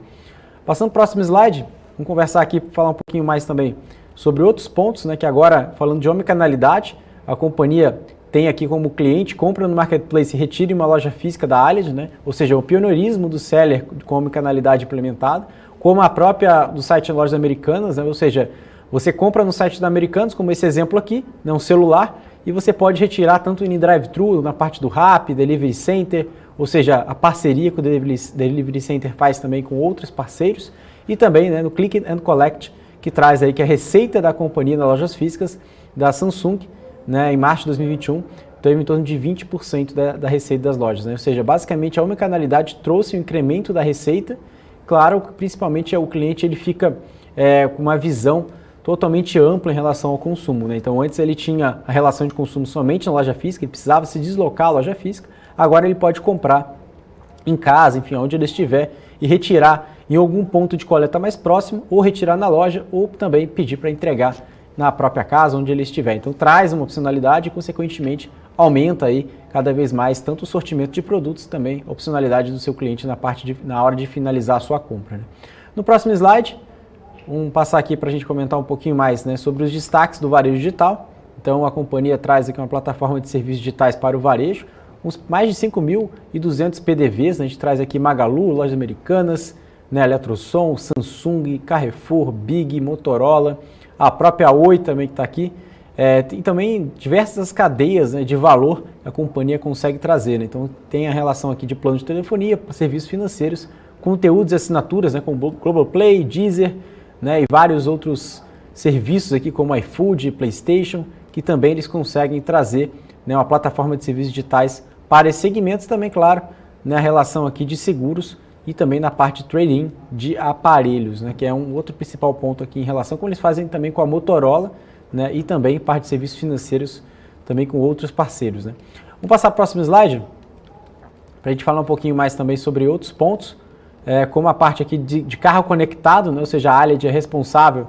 Passando para o próximo slide, vamos conversar aqui, falar um pouquinho mais também sobre outros pontos, né, que agora, falando de omnicanalidade, a companhia tem aqui como cliente, compra no marketplace e retira em uma loja física da Allied, né, ou seja, o pioneirismo do seller com omnicanalidade implementada, como a própria do site de lojas americanas, né, ou seja, você compra no site da Americanas, como esse exemplo aqui, né, um celular, e você pode retirar tanto em drive-thru, na parte do Rappi, Delivery Center, ou seja, a parceria que o Delivery Center faz também com outros parceiros, e também, né, no Click and Collect, que traz aí que a receita da companhia nas lojas físicas da Samsung, né, em março de 2021, teve em torno de 20% da receita das lojas, né? Ou seja, basicamente a omnicanalidade trouxe um incremento da receita, claro, principalmente o cliente ele fica com uma visão totalmente ampla em relação ao consumo, né? Então antes ele tinha a relação de consumo somente na loja física, ele precisava se deslocar à loja física, agora ele pode comprar em casa, enfim, onde ele estiver e retirar em algum ponto de coleta mais próximo, ou retirar na loja, ou também pedir para entregar na própria casa, onde ele estiver. Então traz uma opcionalidade e, consequentemente, aumenta aí cada vez mais tanto o sortimento de produtos, também a opcionalidade do seu cliente na hora de finalizar a sua compra, né? No próximo slide, vamos passar aqui para a gente comentar um pouquinho mais, né, sobre os destaques do varejo digital. Então a companhia traz aqui uma plataforma de serviços digitais para o varejo, mais de 5.200 PDVs, né? A gente traz aqui Magalu, Lojas Americanas, né, Eletrosom, Samsung, Carrefour, Big, Motorola, a própria Oi também que está aqui, e também diversas cadeias, né, de valor que a companhia consegue trazer, né? Então tem a relação aqui de plano de telefonia, serviços financeiros, conteúdos e assinaturas, né, como Globoplay, Deezer, né, e vários outros serviços aqui como iFood, PlayStation, que também eles conseguem trazer, né, uma plataforma de serviços digitais para esses segmentos também, claro, né, a relação aqui de seguros e também na parte de trading de aparelhos, né, que é um outro principal ponto aqui em relação como eles fazem também com a Motorola, né, e também parte de serviços financeiros também com outros parceiros, né. Vamos passar para o próximo slide para a gente falar um pouquinho mais também sobre outros pontos, como a parte aqui de carro conectado, né, ou seja, a Allied é responsável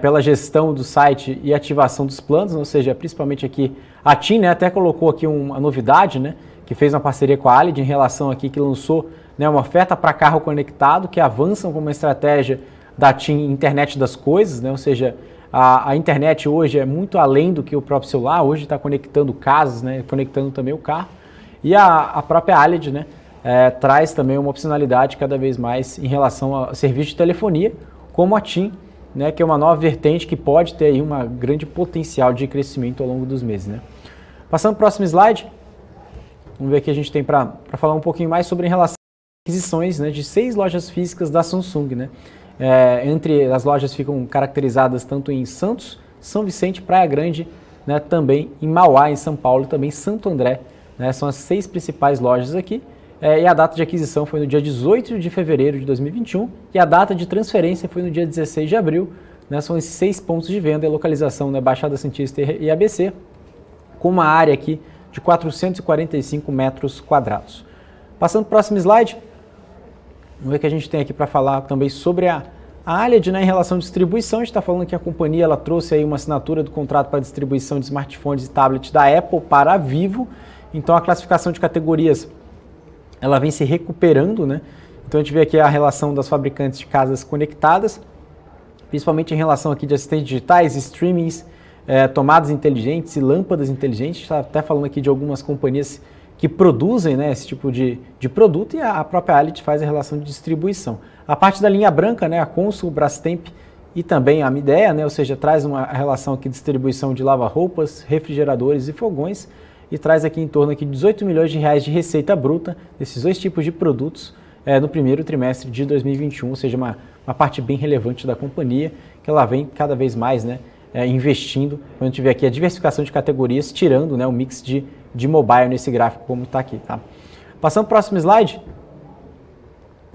pela gestão do site e ativação dos planos, ou seja, principalmente aqui a TIM, né, até colocou aqui uma novidade, né, que fez uma parceria com a Allied em relação aqui que lançou, né, uma oferta para carro conectado que avançam com uma estratégia da TIM Internet das Coisas, né, ou seja, a internet hoje é muito além do que o próprio celular, hoje está conectando casas, né, conectando também o carro, e a própria Allied, né, traz também uma opcionalidade cada vez mais em relação a serviço de telefonia, como a TIM, né, que é uma nova vertente que pode ter aí uma grande potencial de crescimento ao longo dos meses, né. Passando para o próximo slide, vamos ver o que a gente tem para falar um pouquinho mais sobre em relação a aquisições, né, de 6 lojas físicas da Samsung, né. Entre as lojas ficam caracterizadas tanto em Santos, São Vicente, Praia Grande, né, também em Mauá, em São Paulo, também em Santo André, né, são as 6 principais lojas aqui. E a data de aquisição foi no dia 18 de fevereiro de 2021 e a data de transferência foi no dia 16 de abril. Né, são esses 6 pontos de venda e localização na Baixada Santista e ABC, com uma área aqui de 445 metros quadrados. Passando para o próximo slide, vamos ver o que a gente tem aqui para falar também sobre A Aliad, né, em relação à distribuição, a gente está falando que a companhia ela trouxe aí uma assinatura do contrato para distribuição de smartphones e tablets da Apple para a Vivo. Então a classificação de categorias ela vem se recuperando, né? Então a gente vê aqui a relação das fabricantes de casas conectadas, principalmente em relação aqui de assistentes digitais, streamings, tomadas inteligentes e lâmpadas inteligentes. A gente está até falando aqui de algumas companhias que produzem, né, esse tipo de produto, e a própria Aliad faz a relação de distribuição. A parte da linha branca, né, a Consul, Brastemp e também a Midea, né, ou seja, traz uma relação aqui de distribuição de lava-roupas, refrigeradores e fogões, e traz aqui em torno aqui de 18 milhões de reais de receita bruta desses dois tipos de produtos no primeiro trimestre de 2021, ou seja, uma parte bem relevante da companhia, que ela vem cada vez mais, né, investindo. Quando a gente vê aqui a diversificação de categorias, tirando, né, o mix de mobile nesse gráfico como está aqui. Tá? Passando para o próximo slide,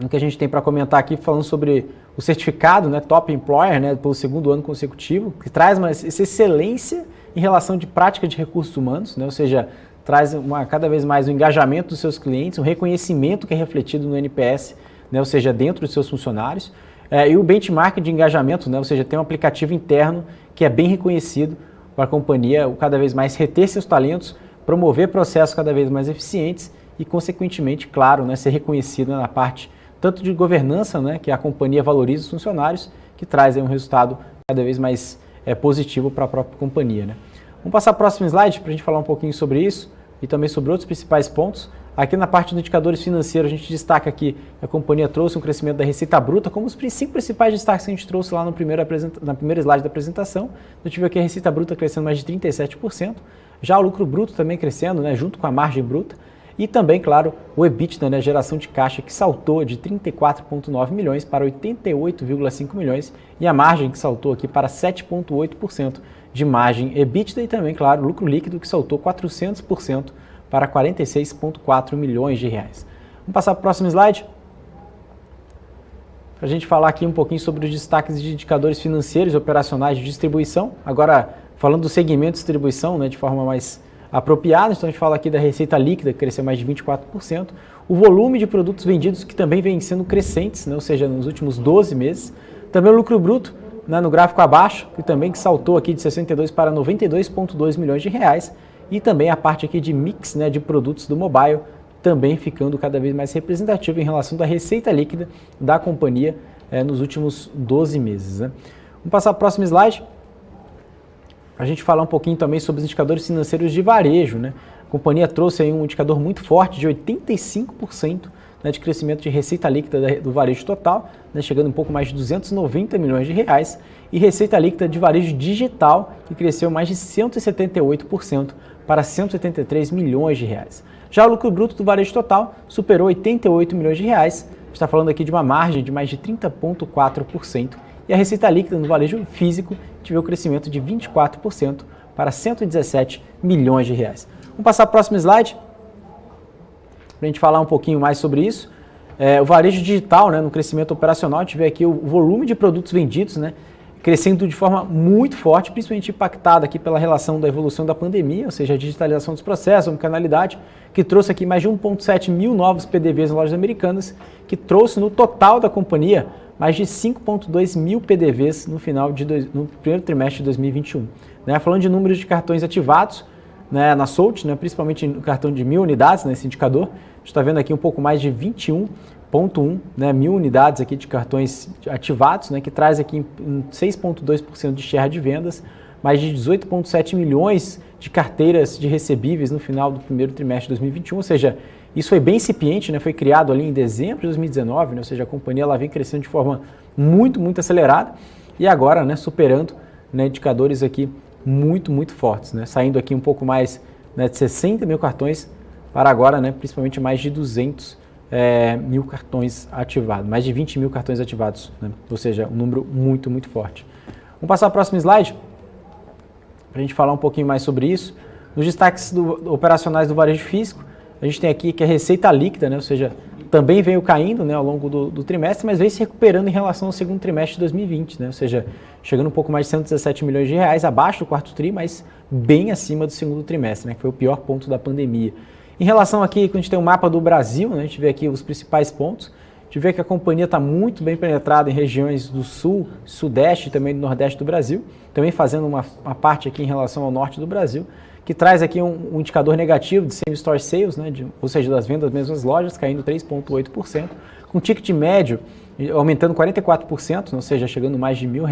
o que a gente tem para comentar aqui, falando sobre o certificado, né, Top Employer, né, pelo segundo ano consecutivo, que traz essa excelência em relação de prática de recursos humanos, né, ou seja, traz cada vez mais o engajamento dos seus clientes, um reconhecimento que é refletido no NPS, né, ou seja, dentro dos seus funcionários, e o benchmark de engajamento, né, ou seja, tem um aplicativo interno que é bem reconhecido para a companhia cada vez mais reter seus talentos, promover processos cada vez mais eficientes e, consequentemente, claro, né, ser reconhecido na parte tanto de governança, né, que a companhia valoriza os funcionários, que traz aí um resultado cada vez mais positivo para a própria companhia. Né. Vamos passar para o próximo slide para a gente falar um pouquinho sobre isso e também sobre outros principais pontos. Aqui na parte dos indicadores financeiros, a gente destaca aqui que a companhia trouxe um crescimento da receita bruta, como os 5 principais destaques que a gente trouxe lá na primeira slide da apresentação. A gente viu aqui a receita bruta crescendo mais de 37%, já o lucro bruto também crescendo, né, junto com a margem bruta, e também, claro, o EBITDA, né, geração de caixa, que saltou de 34,9 milhões para 88,5 milhões, e a margem que saltou aqui para 7,8% de margem EBITDA, e também, claro, o lucro líquido que saltou 400% para 46,4 milhões de reais. Vamos passar para o próximo slide? Para a gente falar aqui um pouquinho sobre os destaques de indicadores financeiros e operacionais de distribuição. Agora, falando do segmento de distribuição, né, de forma mais apropriada, então a gente fala aqui da receita líquida, que cresceu mais de 24%, o volume de produtos vendidos, que também vem sendo crescentes, né, ou seja, nos últimos 12 meses, também o lucro bruto, né, no gráfico abaixo, que também saltou aqui de 62 para 92,2 milhões de reais, e também a parte aqui de mix, né, de produtos do mobile, também ficando cada vez mais representativo em relação da receita líquida da companhia nos últimos 12 meses. Né. Vamos passar para o próximo slide, para a gente falar um pouquinho também sobre os indicadores financeiros de varejo. Né. A companhia trouxe aí um indicador muito forte de 85%, né, de crescimento de receita líquida do varejo total, né, chegando um pouco mais de 290 milhões de reais, e receita líquida de varejo digital, que cresceu mais de 178% para 173 milhões de reais. Já o lucro bruto do varejo total superou 88 milhões de reais, a gente está falando aqui de uma margem de mais de 30,4%, e a receita líquida no varejo físico tive um crescimento de 24% para 117 milhões de reais. Vamos passar para o próximo slide, para a gente falar um pouquinho mais sobre isso. O varejo digital, né, no crescimento operacional, a gente vê aqui o volume de produtos vendidos, né, crescendo de forma muito forte, principalmente impactada aqui pela relação da evolução da pandemia, ou seja, a digitalização dos processos, a omnicanalidade, que trouxe aqui mais de 1,7 mil novos PDVs em lojas americanas, que trouxe no total da companhia mais de 5,2 mil PDVs no primeiro trimestre de 2021. Né, falando de números de cartões ativados, né, na Solt, né, principalmente no cartão de 1.000 unidades, nesse indicador, a gente está vendo aqui um pouco mais de 21,1, né, mil unidades aqui de cartões ativados, né, que traz aqui 6,2% de share de vendas, mais de 18,7 milhões de carteiras de recebíveis no final do primeiro trimestre de 2021, ou seja, isso foi bem incipiente, né, foi criado ali em dezembro de 2019, né, ou seja, a companhia ela vem crescendo de forma muito acelerada e agora, né, superando, né, indicadores aqui muito fortes, né, saindo aqui um pouco mais, né, de 60 mil cartões para agora, né, principalmente mais de 200 mil cartões ativados, mais de 20 mil cartões ativados, né, ou seja, um número muito forte. Vamos passar ao próximo slide para a gente falar um pouquinho mais sobre isso. Nos destaques operacionais do varejo físico, a gente tem aqui que a receita líquida, né, ou seja, também veio caindo, né, ao longo do trimestre, mas veio se recuperando em relação ao segundo trimestre de 2020, né, ou seja, chegando um pouco mais de 117 milhões de reais, abaixo do quarto tri, mas bem acima do segundo trimestre, né, que foi o pior ponto da pandemia. Em relação aqui, quando a gente tem o mapa do Brasil, né, a gente vê aqui os principais pontos, A gente vê que a companhia está muito bem penetrada em regiões do sul, sudeste e também do nordeste do Brasil, também fazendo uma parte aqui em relação ao norte do Brasil, que traz aqui um indicador negativo de same-store sales, né, ou seja, das vendas das mesmas lojas, caindo 3,8%, com ticket médio aumentando 44%, ou seja, chegando mais de R$1.000,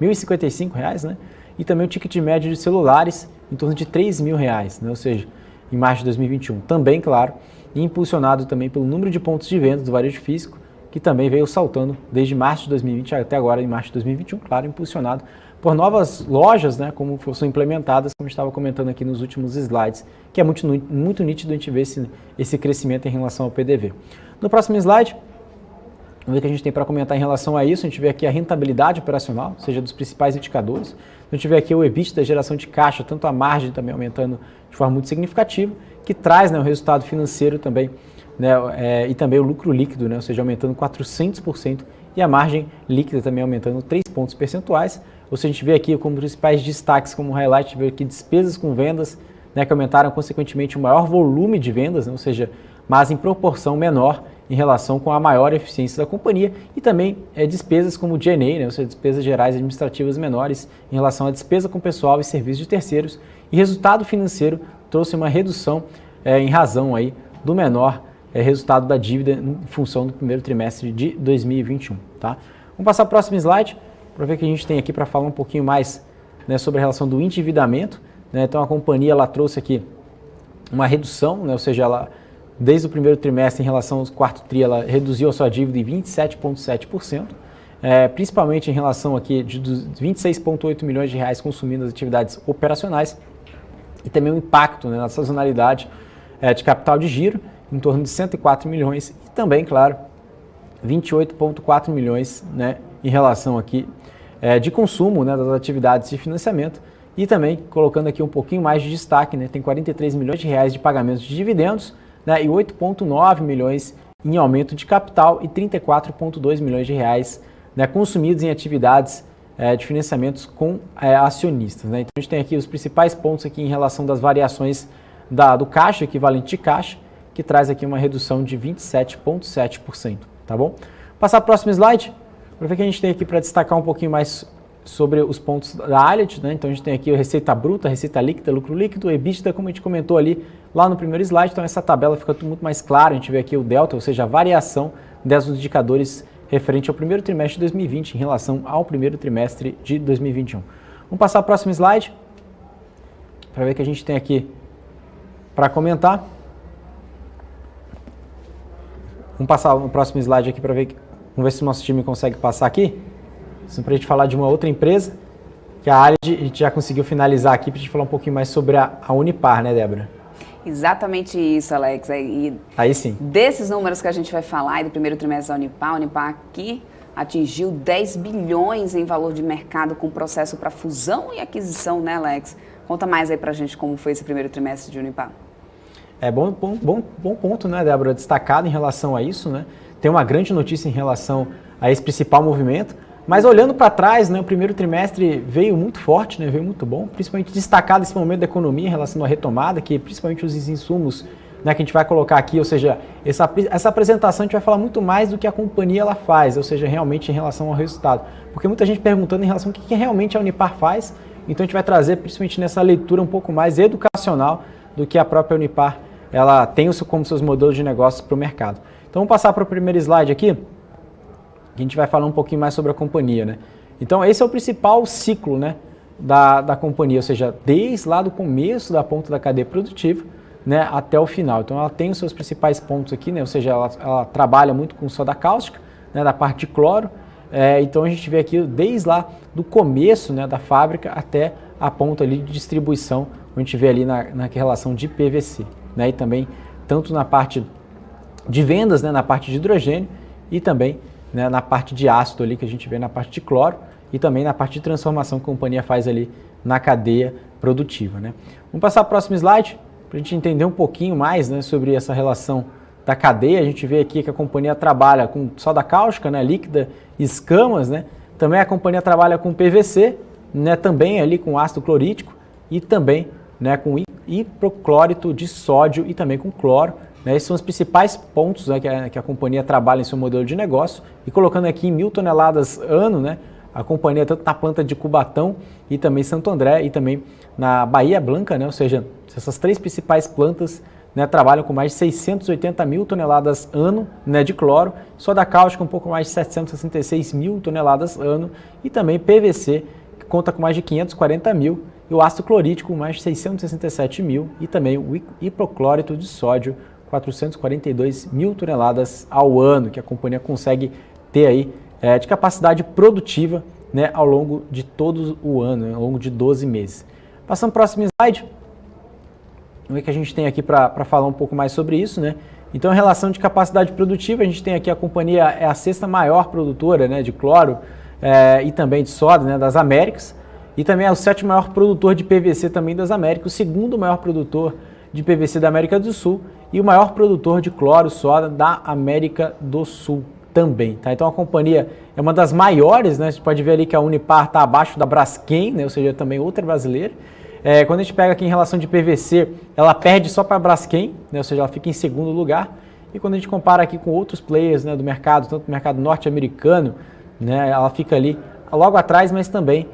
R$1.055, né, e também o ticket médio de celulares em torno de R$3.000, né, ou seja, em março de 2021. Também, claro, impulsionado também pelo número de pontos de venda do varejo físico, que também veio saltando desde março de 2020 até agora, em março de 2021, claro, impulsionado por novas lojas, né, como são implementadas, como estava comentando aqui nos últimos slides, que é muito nítido a gente ver esse crescimento em relação ao PDV. No próximo slide, vamos ver o que a gente tem para comentar em relação a isso. A gente vê aqui a rentabilidade operacional, ou seja, dos principais indicadores. A gente vê aqui o EBITDA da geração de caixa, tanto a margem também aumentando de forma muito significativa, que traz, né, o resultado financeiro também, né, e também o lucro líquido, né, ou seja, aumentando 400%, e a margem líquida também aumentando 3 pontos percentuais. Ou seja, a gente vê aqui como principais destaques, como highlight, a gente vê aqui despesas com vendas, né, que aumentaram consequentemente o maior volume de vendas, né, ou seja, mas em proporção menor em relação com a maior eficiência da companhia, e também despesas como G&A, né, ou seja, despesas gerais administrativas menores em relação à despesa com pessoal e serviços de terceiros, e resultado financeiro trouxe uma redução em razão aí do menor resultado da dívida em função do primeiro trimestre de 2021. Tá? Vamos passar para o próximo slide, para ver o que a gente tem aqui para falar um pouquinho mais, né, sobre a relação do endividamento. Né? Então a companhia ela trouxe aqui uma redução, né, ou seja, ela desde o primeiro trimestre em relação ao quarto tri, ela reduziu a sua dívida em 27,7%, principalmente em relação aqui de 26,8 milhões de reais consumindo nas atividades operacionais, e também o impacto, né, na sazonalidade de capital de giro, em torno de 104 milhões, e também, claro, 28,4 milhões, né, em relação aqui de consumo, né, das atividades de financiamento, e também colocando aqui um pouquinho mais de destaque, né, tem 43 milhões de reais de pagamentos de dividendos, né, e 8,9 milhões em aumento de capital e 34,2 milhões de reais, né, consumidos em atividades de financiamentos com acionistas. Né. Então a gente tem aqui os principais pontos aqui em relação das variações do caixa, equivalente de caixa, que traz aqui uma redução de 27,7%, tá bom? Passar para o próximo slide, para ver o que a gente tem aqui para destacar um pouquinho mais sobre os pontos da Allied, né? Então a gente tem aqui a receita bruta, a receita líquida, lucro líquido, EBITDA, como a gente comentou ali lá no primeiro slide, então essa tabela fica tudo muito mais clara, a gente vê aqui o delta, ou seja, a variação desses indicadores referente ao primeiro trimestre de 2020 em relação ao primeiro trimestre de 2021. Vamos passar para o próximo slide, para ver o que a gente tem aqui para comentar. Vamos passar no próximo slide aqui para ver, vamos ver se o nosso time consegue passar aqui. Para a gente falar de uma outra empresa, que a Allied, a gente já conseguiu finalizar aqui para a gente falar um pouquinho mais sobre a Unipar, né, Débora? Exatamente isso, Alex. E aí sim. Desses números que a gente vai falar e do primeiro trimestre da Unipar, a Unipar aqui atingiu 10 bilhões em valor de mercado com processo para fusão e aquisição, né, Alex? Conta mais aí para a gente como foi esse primeiro trimestre de Unipar. Bom ponto, né, Débora, destacado em relação a isso, né? Tem uma grande notícia em relação a esse principal movimento, mas olhando para trás, né, o primeiro trimestre veio muito forte, né, veio muito bom, principalmente destacado esse momento da economia em relação à retomada, que principalmente os insumos, né, que a gente vai colocar aqui, ou seja, essa apresentação a gente vai falar muito mais do que a companhia ela faz, ou seja, realmente em relação ao resultado, porque muita gente perguntando em relação ao que realmente a Unipar faz, então a gente vai trazer principalmente nessa leitura um pouco mais educacional do que a própria Unipar ela tem como seus modelos de negócios para o mercado. Então vamos passar para o primeiro slide aqui, que a gente vai falar um pouquinho mais sobre a companhia, né? Então esse é o principal ciclo, né, da companhia, ou seja, desde lá do começo da ponta da cadeia produtiva, né, até o final. Então ela tem os seus principais pontos aqui, né, ou seja, ela trabalha muito com soda cáustica, né, da parte de cloro, então a gente vê aqui desde lá do começo, né, da fábrica até a ponta ali de distribuição, a gente vê ali na relação de PVC, né, e também tanto na parte de vendas, né, na parte de hidrogênio e também, né, na parte de ácido ali que a gente vê na parte de cloro e também na parte de transformação que a companhia faz ali na cadeia produtiva, né. Vamos passar para o próximo slide para a gente entender um pouquinho mais, né, sobre essa relação da cadeia. A gente vê aqui que a companhia trabalha com soda cáustica, né, líquida, escamas, né. Também a companhia trabalha com PVC, né, também ali com ácido clorídrico e também, né, com hipoclorito de sódio e também com cloro, Né? Esses são os principais pontos, né, que a companhia trabalha em seu modelo de negócio. E colocando aqui em 1.000 toneladas ano, né, a companhia tanto na planta de Cubatão e também Santo André e também na Bahia Blanca, né, ou seja, essas 3 principais plantas, né, trabalham com mais de 680.000 toneladas ano, né, de cloro, soda cáustica um pouco mais de 766.000 toneladas ano e também PVC, que conta com mais de 540.000, e o ácido clorídrico com mais de 667.000 e também o hipoclorito de sódio 442.000 toneladas ao ano, que a companhia consegue ter aí de capacidade produtiva, né, ao longo de todo o ano, né, ao longo de 12 meses. Passando para o próximo slide, o que a gente tem aqui para falar um pouco mais sobre isso, né? Então, em relação de capacidade produtiva, a gente tem aqui a companhia é a 6ª maior produtora, né, de cloro e também de soda, né, das Américas, e também é o 7º maior produtor de PVC também das Américas, o 2º maior produtor de PVC da América do Sul e o maior produtor de cloro soda da América do Sul também, tá? Então a companhia é uma das maiores, né? Você pode ver ali que a Unipar está abaixo da Braskem, né? Ou seja, também outra brasileira. Quando a gente pega aqui em relação de PVC, ela perde só para a Braskem, né? Ou seja, ela fica em 2º lugar. E quando a gente compara aqui com outros players, né, do mercado, tanto do mercado norte-americano, né, ela fica ali logo atrás, mas também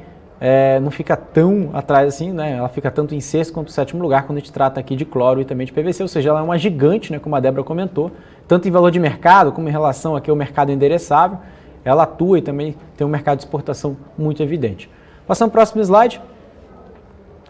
não fica tão atrás assim, né? Ela fica tanto em 6º quanto 7º lugar quando a gente trata aqui de cloro e também de PVC, ou seja, ela é uma gigante, né, como a Débora comentou, tanto em valor de mercado como em relação aqui ao mercado endereçável, ela atua e também tem um mercado de exportação muito evidente. Passando para o próximo slide,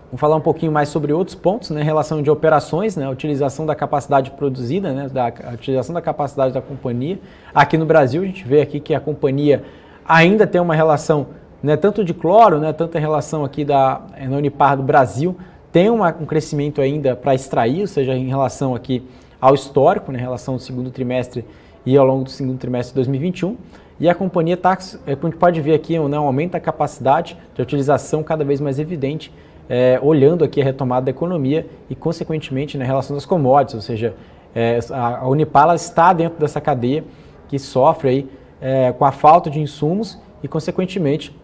vamos falar um pouquinho mais sobre outros pontos, né, em relação de operações, né, a utilização da capacidade produzida, né, a utilização da capacidade da companhia. Aqui no Brasil, a gente vê aqui que a companhia ainda tem uma relação, né, tanto de cloro, né, tanto em relação aqui na Unipar do Brasil, tem um crescimento ainda para extrair, ou seja, em relação aqui ao histórico, né, em relação ao 2º trimestre e ao longo do 2º trimestre de 2021. E a companhia está, a gente pode ver aqui, né, um aumento da capacidade de utilização cada vez mais evidente, olhando aqui a retomada da economia e, consequentemente, na relação das commodities, ou seja, a Unipar ela está dentro dessa cadeia que sofre aí, com a falta de insumos e, consequentemente,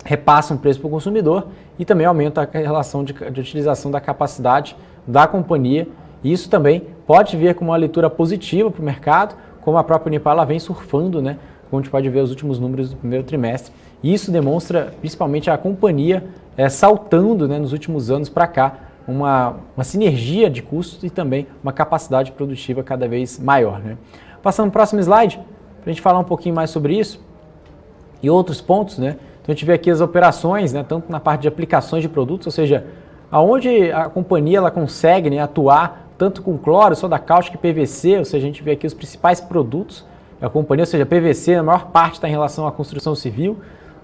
repassa um preço para o consumidor e também aumenta a relação de utilização da capacidade da companhia. E isso também pode vir como uma leitura positiva para o mercado, como a própria Unipar ela vem surfando, né? Como a gente pode ver os últimos números do primeiro trimestre. E isso demonstra principalmente a companhia saltando, né, nos últimos anos para cá, uma sinergia de custos e também uma capacidade produtiva cada vez maior, né? Passando para o próximo slide, para a gente falar um pouquinho mais sobre isso e outros pontos, né? Então a gente vê aqui as operações, né, tanto na parte de aplicações de produtos, ou seja, aonde a companhia ela consegue, né, atuar tanto com cloro, soda cáustica e PVC, ou seja, a gente vê aqui os principais produtos da companhia, ou seja, PVC, a maior parte está em relação à construção civil,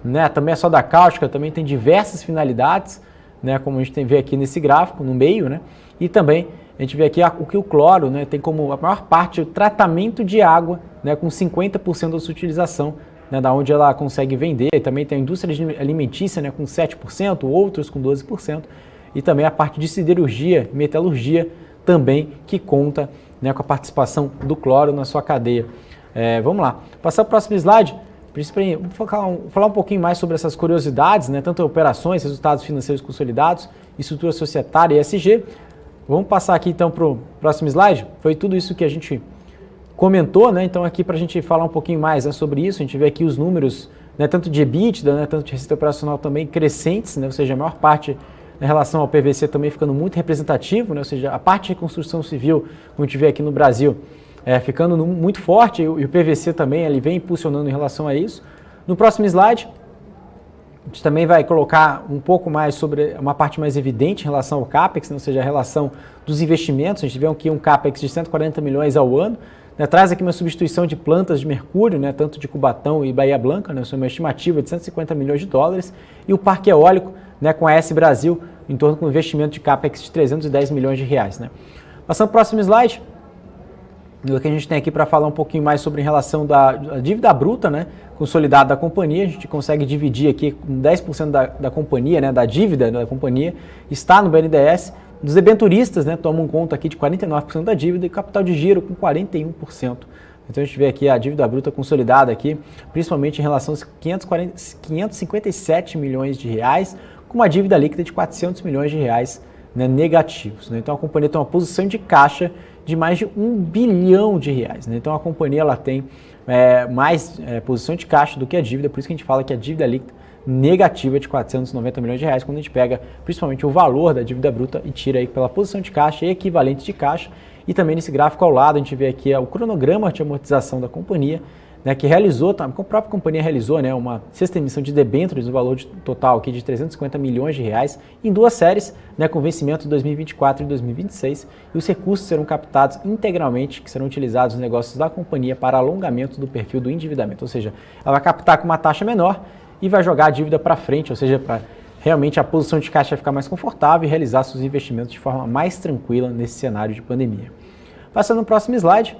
né, também a soda cáustica também tem diversas finalidades, né, como a gente vê aqui nesse gráfico, no meio, né, e também a gente vê aqui o que o cloro, né, tem como a maior parte o tratamento de água, né, com 50% da sua utilização, né, da onde ela consegue vender, e também tem a indústria alimentícia, né, com 7%, outros com 12%, e também a parte de siderurgia e metalurgia também, que conta, né, com a participação do cloro na sua cadeia. Vamos lá, passar para o próximo slide, vamos falar um pouquinho mais sobre essas curiosidades, né, tanto operações, resultados financeiros consolidados, estrutura societária e ESG. Vamos passar aqui então para o próximo slide, foi tudo isso que a gente comentou, né? Então aqui para a gente falar um pouquinho mais, né, sobre isso, a gente vê aqui os números, né, tanto de EBITDA, né, tanto de receita operacional também crescentes, né, ou seja, a maior parte em relação ao PVC também ficando muito representativo, né, ou seja, a parte de construção civil, como a gente vê aqui no Brasil, ficando muito forte, e o PVC também ele vem impulsionando em relação a isso. No próximo slide, a gente também vai colocar um pouco mais sobre uma parte mais evidente em relação ao CAPEX, né, ou seja, a relação dos investimentos. A gente vê aqui um CAPEX de 140 milhões ao ano, né, traz aqui uma substituição de plantas de mercúrio, né, tanto de Cubatão e Bahia Blanca, né, uma estimativa de 150 milhões de dólares, e o parque eólico, né, com a S Brasil, em torno com um investimento de CAPEX de 310 milhões de reais. Né. Passando para o próximo slide, o que a gente tem aqui para falar um pouquinho mais sobre em relação da dívida bruta, né, consolidada da companhia. A gente consegue dividir aqui com 10% da companhia, né, da dívida da companhia, está no BNDES. Dos debenturistas, né, tomam conta aqui de 49% da dívida e capital de giro com 41%. Então a gente vê aqui a dívida bruta consolidada aqui, principalmente em relação aos 557 milhões de reais, com uma dívida líquida de 400 milhões de reais, né, negativos. Né? Então a companhia tem uma posição de caixa de mais de R$1 bilhão, né? Então a companhia ela tem mais posição de caixa do que a dívida, por isso que a gente fala que a dívida líquida negativa de R$490 milhões, quando a gente pega principalmente o valor da dívida bruta e tira aí pela posição de caixa e equivalente de caixa. E também nesse gráfico ao lado a gente vê aqui o cronograma de amortização da companhia, né, que realizou, a própria companhia realizou, né, uma sexta emissão de debêntures no valor total aqui de R$350 milhões em 2 séries, né, com vencimento em 2024 e 2026, e os recursos serão captados integralmente, que serão utilizados nos negócios da companhia para alongamento do perfil do endividamento, ou seja, ela vai captar com uma taxa menor e vai jogar a dívida para frente, ou seja, para realmente a posição de caixa ficar mais confortável e realizar seus investimentos de forma mais tranquila nesse cenário de pandemia. Passando no próximo slide,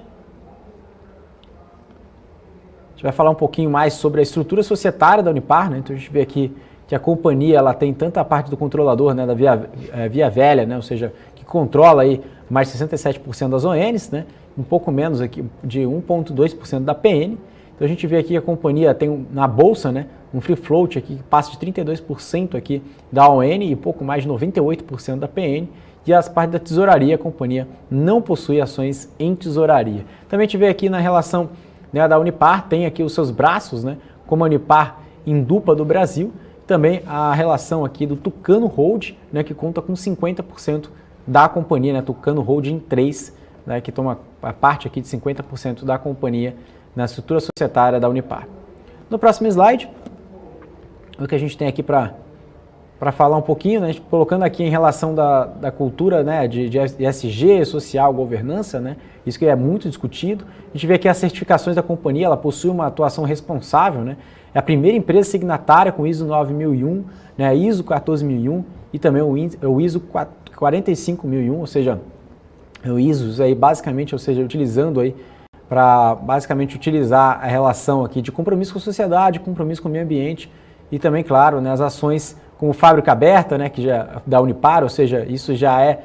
a gente vai falar um pouquinho mais sobre a estrutura societária da Unipar, né? Então a gente vê aqui que a companhia ela tem tanto a parte do controlador, né, da Via Velha, né, ou seja, que controla aí mais de 67% das ONs, né, um pouco menos aqui de 1,2% da PN. Então a gente vê aqui que a companhia tem na bolsa, né, um free float aqui que passa de 32% aqui da ON e pouco mais de 98% da PN. E as partes da tesouraria, a companhia não possui ações em tesouraria. Também a gente vê aqui na relação, né, da Unipar, tem aqui os seus braços, né, como a Unipar Indupa do Brasil, também a relação aqui do Tucano Hold, né, que conta com 50% da companhia, né, Tucano Holding 3, né, que toma a parte aqui de 50% da companhia na estrutura societária da Unipar. No próximo slide, o que a gente tem aqui para falar um pouquinho, né, colocando aqui em relação da cultura, né, de ESG, social, governança, né, isso que é muito discutido. A gente vê aqui as certificações da companhia, ela possui uma atuação responsável, né, é a primeira empresa signatária com ISO 9001, né, ISO 14001 e também o ISO 45001, ou seja, o ISO aí basicamente, ou seja, utilizando aí para basicamente utilizar a relação aqui de compromisso com a sociedade, compromisso com o meio ambiente e também, claro, né, as ações como fábrica aberta, né, que já da Unipar, ou seja, isso já é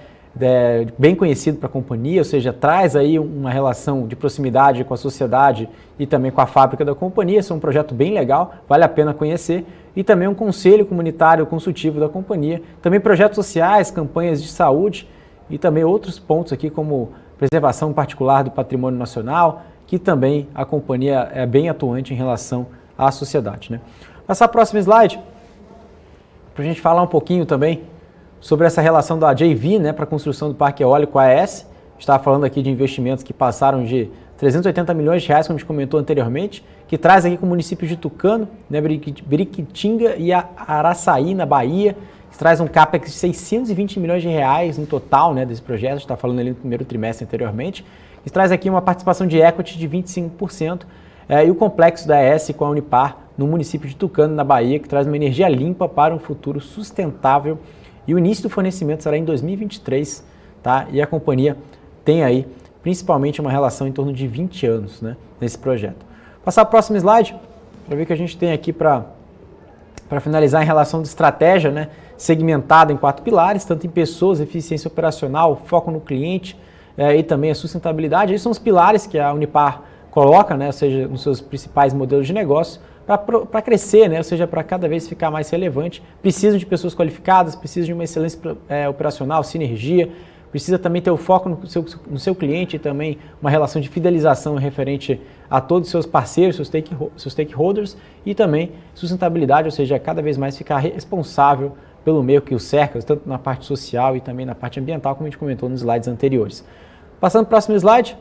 bem conhecido para a companhia, ou seja, traz aí uma relação de proximidade com a sociedade e também com a fábrica da companhia. Esse é um projeto bem legal, vale a pena conhecer. E também um conselho comunitário consultivo da companhia, também projetos sociais, campanhas de saúde e também outros pontos aqui como preservação particular do patrimônio nacional, que também a companhia é bem atuante em relação à sociedade, né? Passar para o próximo slide, para a gente falar um pouquinho também sobre essa relação da JV, né, para a construção do Parque Eólico AES. A gente estava falando aqui de investimentos que passaram de R$380 milhões, como a gente comentou anteriormente, que traz aqui com o município de Tucano, né, Biriquitinga e Araçaí, na Bahia, que traz um CAPEX de R$620 milhões no total, né, desse projeto. A gente está falando ali no primeiro trimestre anteriormente, que traz aqui uma participação de equity de 25%, e o complexo da AES com a Unipar no município de Tucano, na Bahia, que traz uma energia limpa para um futuro sustentável. E o início do fornecimento será em 2023, tá? E a companhia tem aí principalmente uma relação em torno de 20 anos, né, nesse projeto. Passar para o próximo slide, para ver o que a gente tem aqui para finalizar em relação de estratégia, né, segmentada em 4 pilares, tanto em pessoas, eficiência operacional, foco no cliente e também a sustentabilidade. Esses são os pilares que a Unipar coloca, né, ou seja, nos seus principais modelos de negócio, para crescer, né, ou seja, para cada vez ficar mais relevante. Precisam de pessoas qualificadas, precisam de uma excelência operacional, sinergia, precisa também ter o foco no seu cliente e também uma relação de fidelização referente a todos os seus parceiros, seus stakeholders e também sustentabilidade, ou seja, cada vez mais ficar responsável pelo meio que o cerca, tanto na parte social e também na parte ambiental, como a gente comentou nos slides anteriores. Passando para o próximo slide.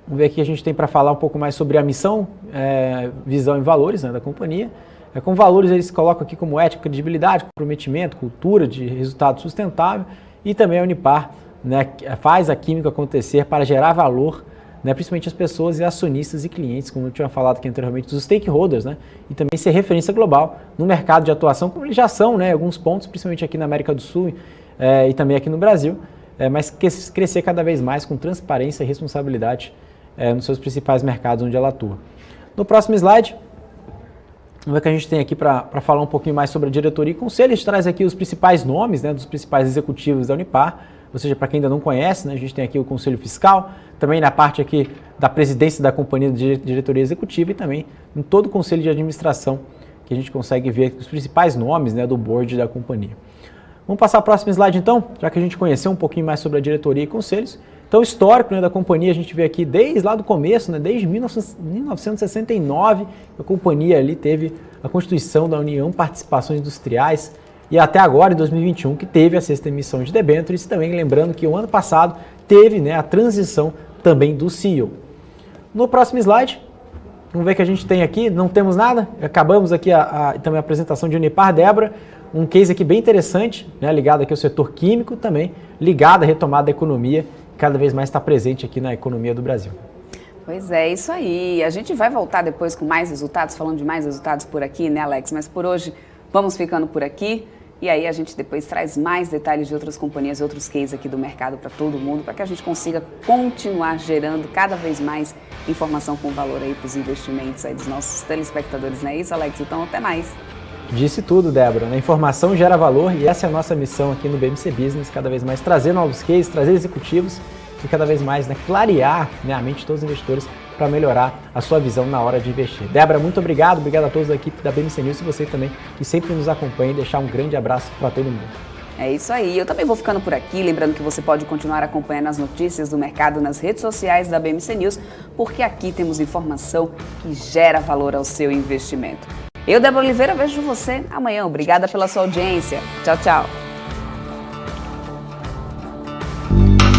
Vamos ver aqui, a gente tem para falar um pouco mais sobre a missão, visão e valores, né, da companhia. Com valores eles colocam aqui como ética, credibilidade, comprometimento, cultura de resultado sustentável e também a Unipar, né, faz a química acontecer para gerar valor, né, principalmente as pessoas e acionistas e clientes, como eu tinha falado aqui anteriormente, dos stakeholders, né, e também ser referência global no mercado de atuação, como eles já são, né, alguns pontos, principalmente aqui na América do Sul e também aqui no Brasil, mas crescer cada vez mais com transparência e responsabilidade nos seus principais mercados onde ela atua. No próximo slide, vamos ver que a gente tem aqui para falar um pouquinho mais sobre a diretoria e conselho. A gente traz aqui os principais nomes, né, dos principais executivos da Unipar, ou seja, para quem ainda não conhece, né, a gente tem aqui o conselho fiscal, também na parte aqui da presidência da companhia de diretoria executiva e também em todo o conselho de administração, que a gente consegue ver os principais nomes, né, do board da companhia. Vamos passar para o próximo slide então, já que a gente conheceu um pouquinho mais sobre a diretoria e conselhos. Então, o histórico, né, da companhia, a gente vê aqui desde lá do começo, né, desde 1969, a companhia ali teve a constituição da União Participações Industriais e até agora, em 2021, que teve a 6ª emissão de debêntures, e também lembrando que o ano passado teve, né, a transição também do CEO. No próximo slide, vamos ver o que a gente tem aqui, não temos nada, acabamos aqui também a apresentação de Unipar. Débora, um case aqui bem interessante, né, ligado aqui ao setor químico também, ligado à retomada da economia, cada vez mais está presente aqui na economia do Brasil. Pois é, isso aí. A gente vai voltar depois com mais resultados, falando de mais resultados por aqui, né, Alex? Mas por hoje, vamos ficando por aqui. E aí a gente depois traz mais detalhes de outras companhias, outros cases aqui do mercado para todo mundo, para que a gente consiga continuar gerando cada vez mais informação com valor aí para os investimentos aí dos nossos telespectadores, não é isso, Alex? Então, até mais. Disse tudo, Débora. A informação gera valor e essa é a nossa missão aqui no BMC Business, cada vez mais trazer novos cases, trazer executivos e cada vez mais, né, clarear, né, a mente de todos os investidores para melhorar a sua visão na hora de investir. Débora, muito obrigado a todos da equipe da BMC News e você também que sempre nos acompanha e deixar um grande abraço para todo mundo. É isso aí. Eu também vou ficando por aqui, lembrando que você pode continuar acompanhando as notícias do mercado nas redes sociais da BMC News, porque aqui temos informação que gera valor ao seu investimento. Eu, Débora Oliveira, vejo você amanhã. Obrigada pela sua audiência. Tchau, tchau.